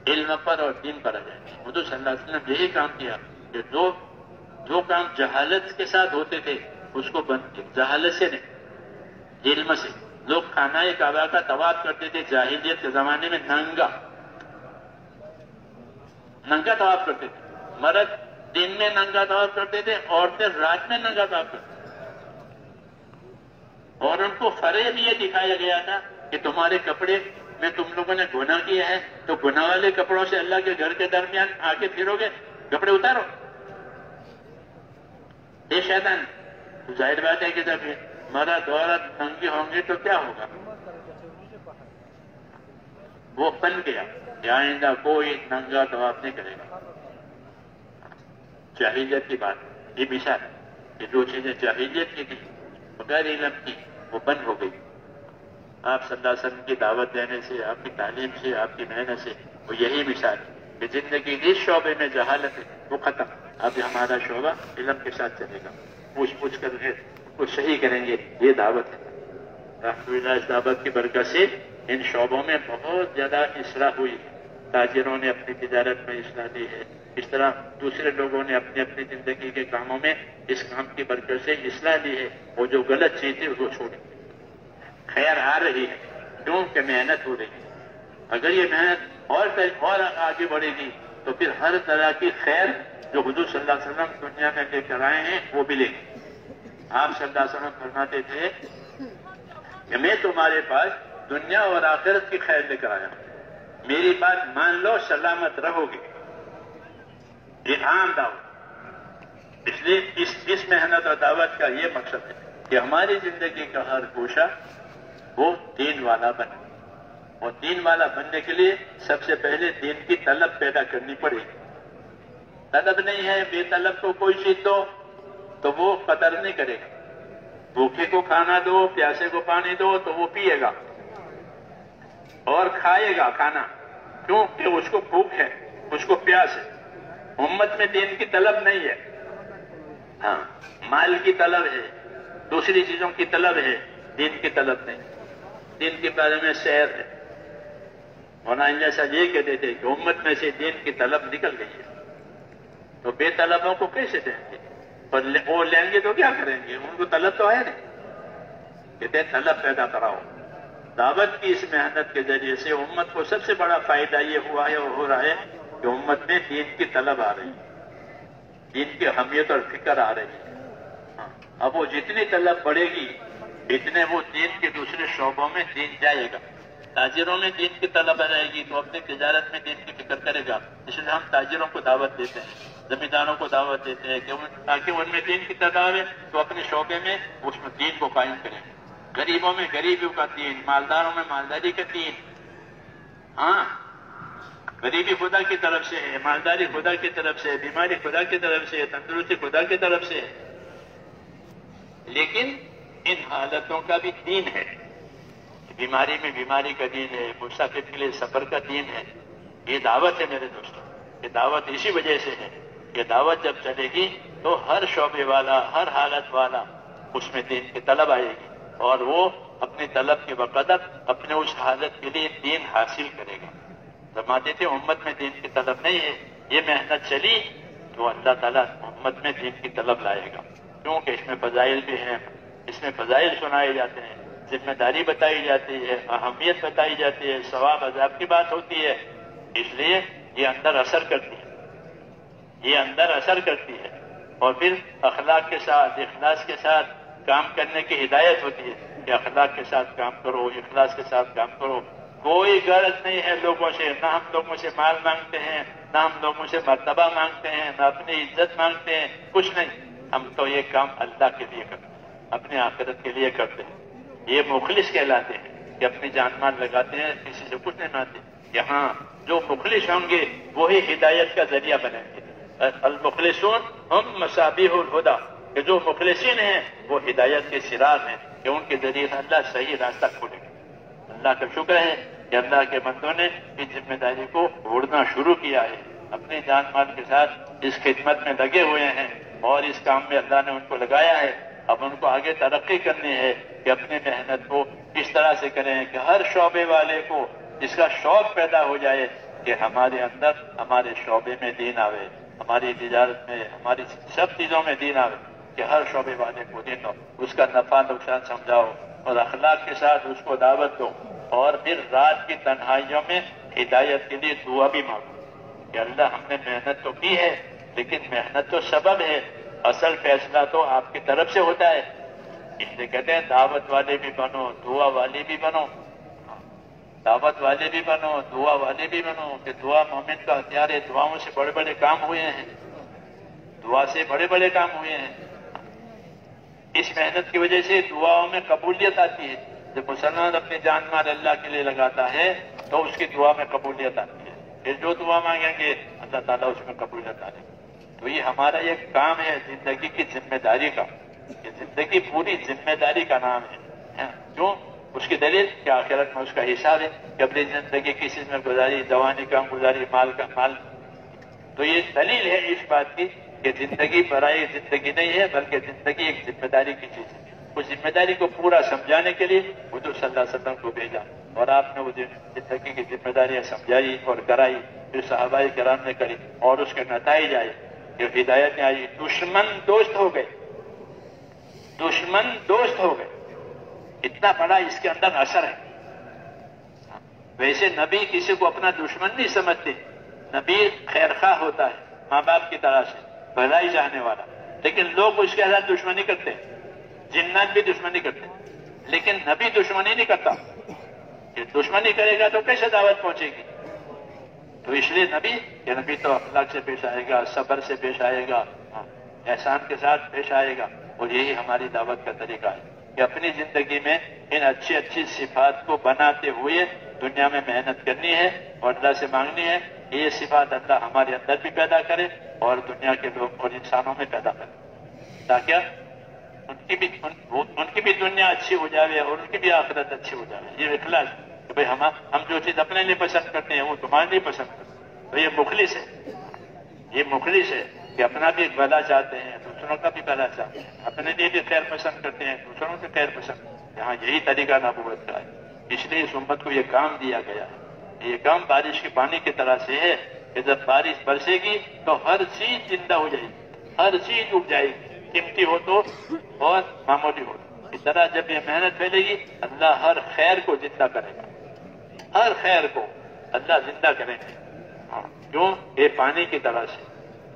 علم پر اور دین پر آ جائیں گے. حضور صلی اللہ علیہ وسلم یہی کام کیا کہ جو کام جہالت کے ساتھ ہوتے تھے اس کو بند کیا. جہالت سے نہیں، علم سے. لوگ خانہ کعبہ کا طواف کرتے تھے جاہلیت کے زمانے میں، ننگا طواف کرتے تھے. مرد دن میں ننگا طواف کرتے تھے، عورتیں رات میں ننگا طواف کرتے تھے. اور ان کو فریب یہ دکھایا گیا تھا کہ تمہارے کپڑے میں تم لوگوں نے گناہ کیا ہے تو گناہ والے کپڑوں سے اللہ کے گھر کے درمیان آ کے پھرو گے، کپڑے اتارو. یہ شیطان. تو ظاہر بات ہے کہ جب مرد عورت ننگے ہوں گے تو کیا ہوگا؟ وہ بن گیا کہ آئندہ کوئی ننگا طواف نہیں کرے گا. جاہلیت کی بات یہ مثال ہے کہ جو چیزیں جاہلیت کی تھی بغیر علم کی وہ بند ہو گئی. آپ صلی اللہ علیہ وسلم کی دعوت دینے سے، آپ کی تعلیم سے، آپ کی محنت سے وہ یہی مثال ہے کہ زندگی جس شعبے میں جہالت ہے وہ ختم. اب ہمارا شعبہ علم کے ساتھ چلے گا. پوچھ کر کچھ صحیح کریں گے. یہ دعوت ہے. الحمدللہ اس دعوت کی برکت سے ان شعبوں میں بہت زیادہ اصلاح ہوئی. تاجروں نے اپنی تجارت میں اصلاح دی ہے، اس طرح دوسرے لوگوں نے اپنی اپنی زندگی کے کاموں میں اس کام کی برکت سے اصلاح دی ہے. وہ جو غلط چیز تھی اس کو چھوڑی. خیر آ رہی ہے کیونکہ محنت ہو رہی ہے. اگر یہ محنت اور آگے بڑھے گی تو پھر ہر طرح کی خیر جو حضور صلی اللہ علیہ وسلم دنیا میں لے کر آئے ہیں وہ ملے گی. آپ صلی اللہ علیہ وسلم فرماتے تھے کہ میں تمہارے پاس دنیا اور آخرت کی خیر لے کر آیا ہوں، میری بات مان لو سلامت رہو گے. یہ عام دعوت. اس لیے اس محنت اور دعوت کا یہ مقصد ہے کہ ہماری زندگی کا ہر گوشہ وہ دین والا بنے. اور دین والا بننے کے لیے سب سے پہلے دین کی طلب پیدا کرنی پڑے گی. طلب نہیں ہے، بے طلب کو کوئی چیز دو تو وہ قدر نہیں کرے گا. بھوکے کو کھانا دو، پیاسے کو پانی دو تو وہ پیے گا اور کھائے گا کھانا، کیونکہ اس کو بھوک ہے، اس کو پیاس ہے. امت میں دین کی طلب نہیں ہے. ہاں، مال کی طلب ہے، دوسری چیزوں کی طلب ہے، دین کی طلب نہیں. دین کے بارے میں سیر ہے. مولانا جیسا یہ کہتے تھے کہ امت میں سے دین کی طلب نکل گئی ہے، تو بے طلبوں کو کیسے دیں گے؟ اور وہ لیں گے تو کیا کریں گے؟ ان کو طلب تو ہے نہیں. کہتے ہیں طلب پیدا کراؤ. دعوت کی اس محنت کے ذریعے سے امت کو سب سے بڑا فائدہ یہ ہوا ہے اور ہو رہا ہے کہ امت میں دین کی طلب آ رہی ہے، دین کی اہمیت اور فکر آ رہی ہے. اب وہ جتنی طلب بڑھے گی اتنے وہ دین کے دوسرے شعبوں میں دین جائے گا. تاجروں میں دین کی طلب آ جائے گی تو اپنی تجارت میں دین کی فکر کرے گا. اس لیے ہم تاجروں کو دعوت دیتے ہیں، زمینداروں کو دعوت دیتے ہیں کہ تاکہ ان میں دین کی طلب آئے تو اپنے شعبے میں اس میں دین کو قائم کریں. غریبوں میں غریبیوں کا دین، مالداروں میں مالداری کا دین. ہاں، غریبی خدا کی طرف سے ہے، مالداری خدا کی طرف سے، بیماری خدا کی طرف سے، تندرستی خدا کی طرف سے. لیکن ان حالتوں کا بھی دین ہے. بیماری میں بیماری کا دین ہے، مسافر کے لیے سفر کا دین ہے. یہ دعوت ہے میرے دوستوں. یہ دعوت اسی وجہ سے ہے کہ دعوت جب چلے گی تو ہر شعبے والا، ہر حالت والا اس میں دین کی طلب آئے گی اور وہ اپنی طلب کے بقدر اپنے اس حالت کے لیے دین حاصل کرے گا. فرماتے تھے امت میں دین کی طلب نہیں ہے، یہ محنت چلی تو اللہ تعالیٰ امت میں دین کی طلب لائے گا، کیونکہ اس میں فضائل بھی ہیں، اس میں فضائل سنائے جاتے ہیں، ذمہ داری بتائی جاتی ہے، اہمیت بتائی جاتی ہے، ثواب عذاب کی بات ہوتی ہے، اس لیے یہ اندر اثر کرتی ہے، یہ اندر اثر کرتی ہے، اور پھر اخلاق کے ساتھ اخلاص کے ساتھ کام کرنے کی ہدایت ہوتی ہے کہ اخلاق کے ساتھ کام کرو، اخلاص کے ساتھ کام کرو۔ کوئی غرض نہیں ہے لوگوں سے، نہ ہم لوگوں سے مال مانگتے ہیں، نہ ہم لوگوں سے مرتبہ مانگتے ہیں، نہ اپنی عزت مانگتے ہیں، کچھ نہیں، ہم تو یہ کام اللہ کے لیے کرتے ہیں، اپنے آخرت کے لیے کرتے ہیں۔ یہ مخلص کہلاتے ہیں کہ اپنی جان مال لگاتے ہیں، کسی سے کچھ نہیں مانتے۔ یہاں جو مخلص ہوں گے وہی ہدایت کا ذریعہ بنیں گے۔ المخلصون ہم مصابیح الہدیٰ، کہ جو مخلصین ہیں وہ ہدایت کے سراغ ہیں، کہ ان کے ذریعے اللہ صحیح راستہ کھولے گا۔ اللہ کا شکر ہے کہ اللہ کے بندوں نے اس ذمہ داری کو اڑنا شروع کیا ہے، اپنی جان مال کے ساتھ اس خدمت میں لگے ہوئے ہیں، اور اس کام میں اللہ نے ان کو لگایا ہے۔ اب ان کو آگے ترقی کرنی ہے کہ اپنی محنت کو اس طرح سے کریں کہ ہر شعبے والے کو اس کا شوق پیدا ہو جائے کہ ہمارے اندر ہمارے شعبے میں دین آوے، ہماری تجارت میں، ہماری سب چیزوں میں دین آوے، کہ ہر شعبے والے کو دین دو، اس کا نفع نقصان سمجھاؤ اور اخلاق کے ساتھ اس کو دعوت دو، اور پھر رات کی تنہائیوں میں ہدایت کے لیے دعا بھی مانگو کہ اللہ ہم نے محنت تو کی ہے لیکن محنت تو سبب ہے، اصل فیصلہ تو آپ کی طرف سے ہوتا ہے۔ اس لیے کہتے ہیں دعوت والے بھی بنو، دعا والے بھی بنو، دعوت والے بھی بنو، دعا والے بھی بنو، کہ دعا مومن کا ہتھیار ہے۔ دعاؤں سے بڑے بڑے کام ہوئے ہیں، دعا سے بڑے بڑے کام ہوئے ہیں۔ اس محنت کی وجہ سے دعاؤں میں قبولیت آتی ہے۔ جب مسلمان اپنی جان مال اللہ کے لیے لگاتا ہے تو اس کی دعا میں قبولیت آتی ہے، پھر جو دعا مانگیں گے اللہ تعالیٰ اس میں قبولیت آ جائے گی۔ تو یہ ہمارا ایک کام ہے زندگی کی ذمہ داری کا، یہ زندگی پوری ذمہ داری کا نام ہے۔ کیوں؟ اس کی دلیل کہ آخرت میں اس کا حساب ہے کہ اپنی زندگی کس چیز میں گزاری، جوانی کام گزاری، مال کا مال۔ تو یہ دلیل ہے اس بات کی کہ زندگی برائے زندگی نہیں ہے، بلکہ زندگی ایک ذمہ داری کی چیز ہے۔ اس ذمہ داری کو پورا سمجھانے کے لیے حضور صلی اللہ علیہ وسلم کو بھیجا، اور آپ نے وہ زندگی کی ذمہ داریاں سمجھائی اور کرائی، پھر صحابہ کرام نے کری، اور اس کے نتائج آئے کہ ہدایت آئی، دشمن دوست ہو گئے، دشمن دوست ہو گئے۔ اتنا بڑا اس کے اندر اثر ہے۔ ویسے نبی کسی کو اپنا دشمن نہیں سمجھتے، نبی خیرخواہ ہوتا ہے، ماں باپ کی طرح سے بھلائی چاہنے والا، لیکن لوگ اس کے ساتھ دشمنی کرتے ہیں، جنات بھی دشمنی کرتے ہیں، لیکن نبی دشمنی نہیں کرتا۔ یہ دشمنی کرے گا تو کیسے دعوت پہنچے گی؟ تو اس لیے نبی تو اخلاق سے پیش آئے گا، صبر سے پیش آئے گا، احسان کے ساتھ پیش آئے گا، اور یہی ہماری دعوت کا طریقہ ہے کہ اپنی زندگی میں ان اچھی اچھی صفات کو بناتے ہوئے دنیا میں محنت کرنی ہے اور اللہ سے مانگنی ہے کہ یہ صفات اللہ ہمارے اندر بھی پیدا کرے اور دنیا کے لوگ اور انسانوں میں پیدا کرے، تاکہ ان کی بھی دنیا اچھی ہو جائے اور ان کی بھی آخرت اچھی ہو جائے۔ یہ اخلاص کہ بھئی ہم جو چیز اپنے لیے پسند کرتے ہیں وہ تمہارے لیے پسند کرتے ہیں، تو یہ مخلص ہے، یہ مخلص ہے کہ اپنا بھی بھلا چاہتے ہیں، دوسروں کا بھی بھلا چاہتے ہیں، اپنے لیے بھی خیر پسند کرتے ہیں، دوسروں سے خیر پسند۔ یہاں یہی طریقہ نبوت کا ہے، اس لیے اس امت کو یہ کام دیا گیا ہے۔ یہ کام بارش کے پانی کی طرح سے ہے کہ جب بارش برسے گی تو ہر چیز زندہ ہو جائے گی، ہر چیز اگ جائے گی، قیمتی ہو تو اور معمولی ہو۔ اس طرح جب یہ محنت پھیلے گی اللہ ہر خیر کو زندہ کرے گا، ہر خیر کو اللہ زندہ کریں گے۔ کیوں؟ یہ پانی کی طرح سے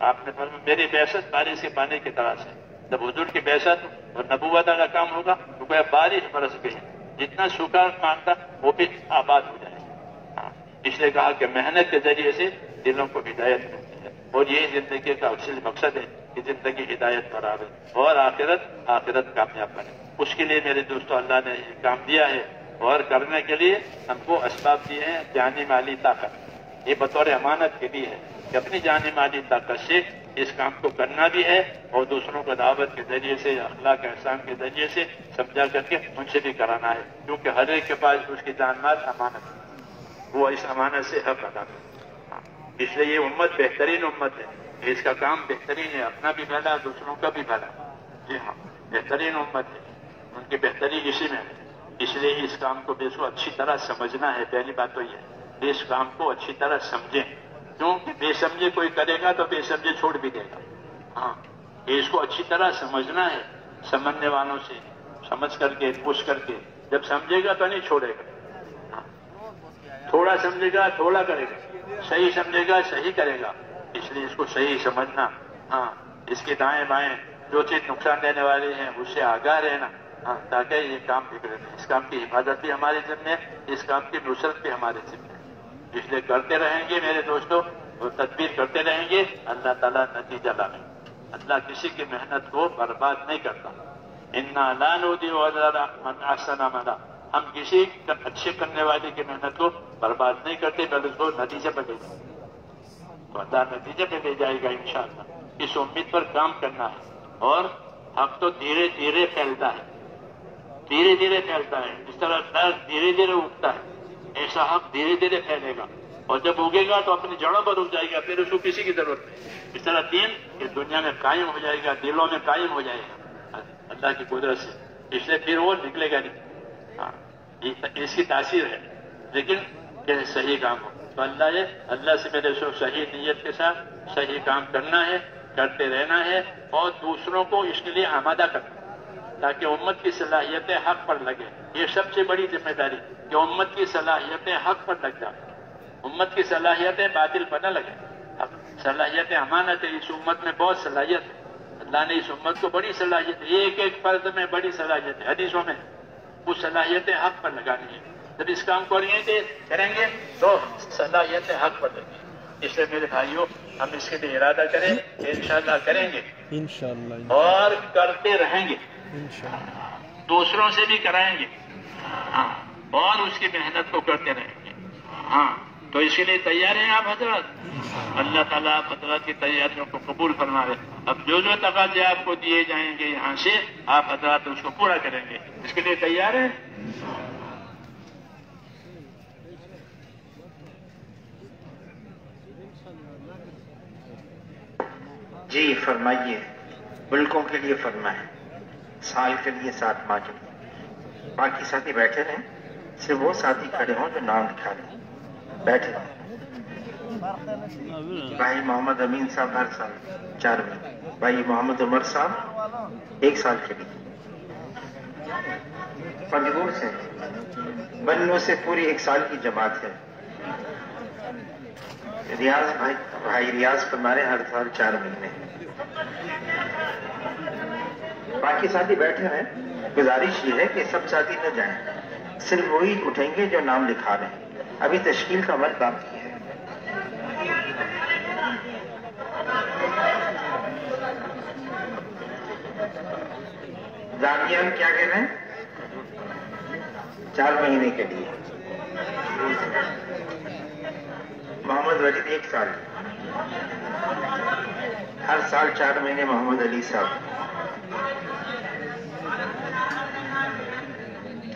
آپ نے فرمایا میری بعثت بارش کے پانی کی طرح سے۔ جب حضور کی بعثت اور نبوت کا کام ہوگا تو بارش برس گئی، جتنا سوکھا مانگتا وہ بھی آباد ہو جائے گا۔ اس لیے کہا کہ محنت کے ذریعے سے دلوں کو ہدایت ملتی ہے، اور یہی زندگی کا اصل مقصد ہے کہ زندگی ہدایت پر آوے اور آخرت کامیاب بنے۔ اس کے لیے میرے دوستو اللہ نے یہ کام دیا ہے، اور کرنے کے لیے ہم کو اسباب دیے ہیں، جانی مالی طاقت، یہ بطور امانت کے لیے ہے کہ اپنی جانی مالی طاقت سے اس کام کو کرنا بھی ہے، اور دوسروں کو دعوت کے ذریعے سے، اخلاق احسان کے ذریعے سے سمجھا کر کے ان سے بھی کرانا ہے، کیونکہ ہر ایک کے پاس اس کی جان مال امانت ہے، وہ اس امانت سے حق ادا کرے۔ اس لیے یہ امت بہترین امت ہے، اس کا کام بہترین ہے، اپنا بھی بھلا دوسروں کا بھی بھلا۔ جی ہاں، بہترین امت ہے، ان کی بہتری اسی میں ہے۔ اس لیے اس کام کو بے سو اچھی طرح سمجھنا ہے، پہلی بات تو یہ ہے اس کام کو اچھی طرح سمجھیں، کیونکہ بے سمجھے کوئی کرے گا تو بے سمجھے چھوڑ بھی دے گا. ہاں، اس کو اچھی طرح سمجھنا ہے، سمجھنے والوں سے سمجھ کر کے پوچھ کر کے، جب سمجھے گا تو نہیں چھوڑے گا. تھوڑا سمجھے گا تھوڑا کرے گا، صحیح سمجھے گا صحیح کرے گا. اس لیے اس کو صحیح سمجھنا، ہاں، اس کے دائیں بائیں جو چیز نقصان دینے والی ہیں اس سے آگاہ رہنا، ہاں، تاکہ یہ کام بگڑے. اس کام کی حفاظت بھی ہمارے ذمہ ہے، اس کام کی نصرت بھی ہمارے ذمہ ہے. اس لیے کرتے رہیں گے میرے دوستوں، وہ تدبیر کرتے رہیں گے، اللہ تعالیٰ نتیجہ لائیں. اللہ کسی کی محنت کو برباد نہیں کرتا. انا لا نضيع اجر من احسن عملا، ہم کسی اچھے کرنے والے کی محنت کو برباد نہیں کرتے، بلکہ اس کو نتیجے پہ لے جائیں. تو اللہ نتیجے پہ لے جائے گا انشاءاللہ. اس امید پر کام کرنا ہے. اور حق تو دھیرے دھیرے پھیلتا ہے، دھیرے دھیرے پھیلتا ہے. اس طرح درد دھیرے دھیرے اگتا ہے، ایسا حق دھیرے دھیرے پھیلے گا، اور جب اگے گا تو اپنی جڑوں پر اگ جائے گا، پھر اس کو کسی کی ضرورت نہیں. اس طرح دین اس دنیا میں قائم ہو جائے گا، دلوں میں قائم ہو جائے گا اللہ کی قدرت سے. اس لیے پھر وہ نکلے گا نہیں. ہاں، اس کی تاثیر ہے، لیکن کہ صحیح کام ہو. تو اللہ سے میرے سو صحیح نیت کے ساتھ صحیح کام کرنا ہے، کرتے رہنا ہے، اور دوسروں کو اس کے لیے آمادہ کرنا ہے، تاکہ امت کی صلاحیتیں حق پر لگے. یہ سب سے بڑی ذمہ داری کہ امت کی صلاحیتیں حق پر لگ جائیں، امت کی صلاحیتیں باطل پر نہ لگیں. صلاحیتیں امانت ہے. اس امت میں بہت صلاحیت ہے. اللہ نے اس امت کو بڑی صلاحیت، ایک ایک فرد میں بڑی صلاحیت ہے. حدیثوں میں وہ صلاحیتیں حق پر لگانی ہے. جب اس کام کو کریں گے تو صلاحیتیں حق پر لگیں. اس لیے میرے بھائیوں، ہم اس کے لیے ارادہ کریں، انشاءاللہ کریں گے، انشاءاللہ، اور کرتے رہیں گے، انشاءاللہ دوسروں سے بھی کرائیں گے، ہاں، اور اس کی محنت کو کرتے رہیں گے. ہاں، تو اس کے لیے تیار ہیں آپ حضرات؟ اللہ تعالیٰ آپ حضرات کی تیاریوں کو قبول فرمائے. اب جو تقاضے آپ کو دیے جائیں گے یہاں سے، آپ حضرات اس کو پورا کریں گے. اس کے لیے تیار ہیں؟ جی فرمائیے. ملکوں کے لیے فرمائیں، سال کے لیے 7 ماہ کے لیے. باقی ساتھی بیٹھے رہیں، صرف وہ ساتھی کھڑے ہوں جو نام لکھا رہے ہیں. بیٹھے رہیں. بھائی محمد امین صاحب ہر سال 4 مہینے. بھائی محمد عمر صاحب 1 سال کے لیے. پنجگور سے، بنو سے پوری 1 سال کی جماعت ہے. ریاض بھائی ریاض فرمارے ہر سال 4 مہینے. باقی ساتھی بیٹھے ہیں. گزارش یہ ہے کہ سب ساتھی نہ جائیں، صرف وہی اٹھیں گے جو نام لکھا رہے ہیں. ابھی تشکیل کا عمل باقی ہے. دانیال کیا کہہ رہے ہیں؟ 4 مہینے کے لیے. محمد وجید 1 سال. ہر سال 4 مہینے. محمد علی صاحب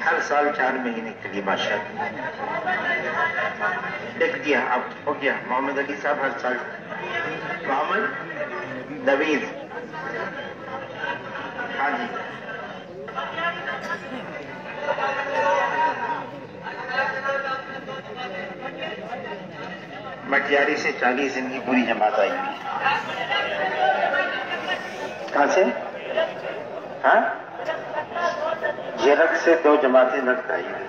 ہر سال 4 مہینے کے لیے. ماشاءاللہ لکھ دیا، اب ہو گیا. محمد علی صاحب ہر سال. محمد نوید، ہاں جی. مٹیاری سے 40 دن کی پوری جماعت آئی ہوئی. کہاں سے؟ ہاں، جیرک سے 2 جماعتیں لڑک آئی ہوئی.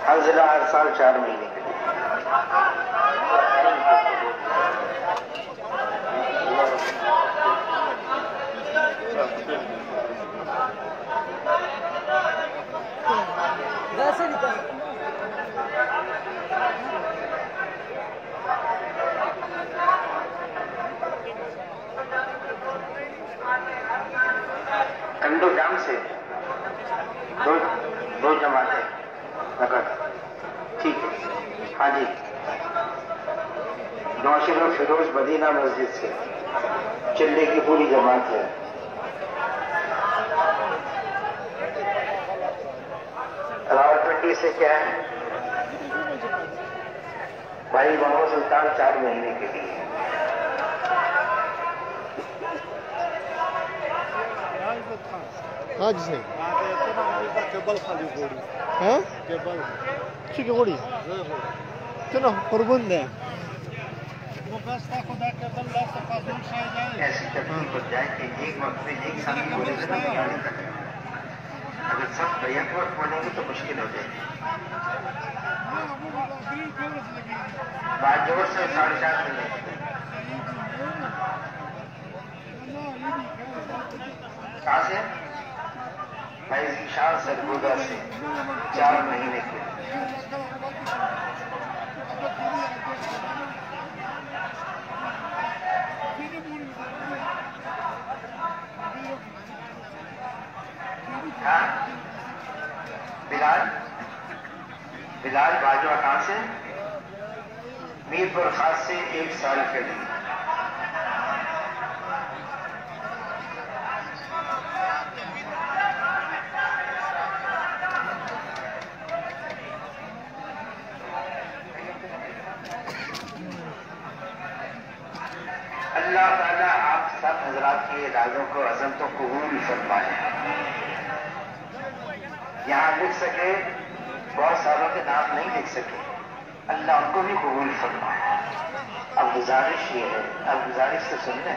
ہر ضلع ہر سال 4 مہینے کے لیے. کنڈو جام سے 2 جماعتیں نقد. ٹھیک ہے. ہاں جی. نوشیر و فیروز مدینہ مسجد سے چلے کی پوری جماعت ہے. راولپنڈی سے کیا ہے؟ بھائی محمد سلطان 4 مہینے کے لیے. حج سے چی غوړي څنګه قربان ده ایسی ترتیب ہو جائے کہ ایک وقت میں ایک ساتھ بولے گا تو گاڑی تک اگر سب ایک وقت بولیں گے تو مشکل ہو جائے گی بات جوڑ سے 4:30 ملے کہاں سے فیض شاہ سرگودا سے 4 مہینے کے ہاں بلال باجوہ کہاں سے میر پر خاص سے 1 سال کے لیے اللہ تعالیٰ آپ سب حضرات کے ارادوں کو عزمتوں کو قبول فرمائے یہاں لکھ سکے بہت ساروں کے نام نہیں لکھ سکے اللہ ان کو بھی قبول فرمائے اب گزارش یہ ہے اب گزارش سے سننے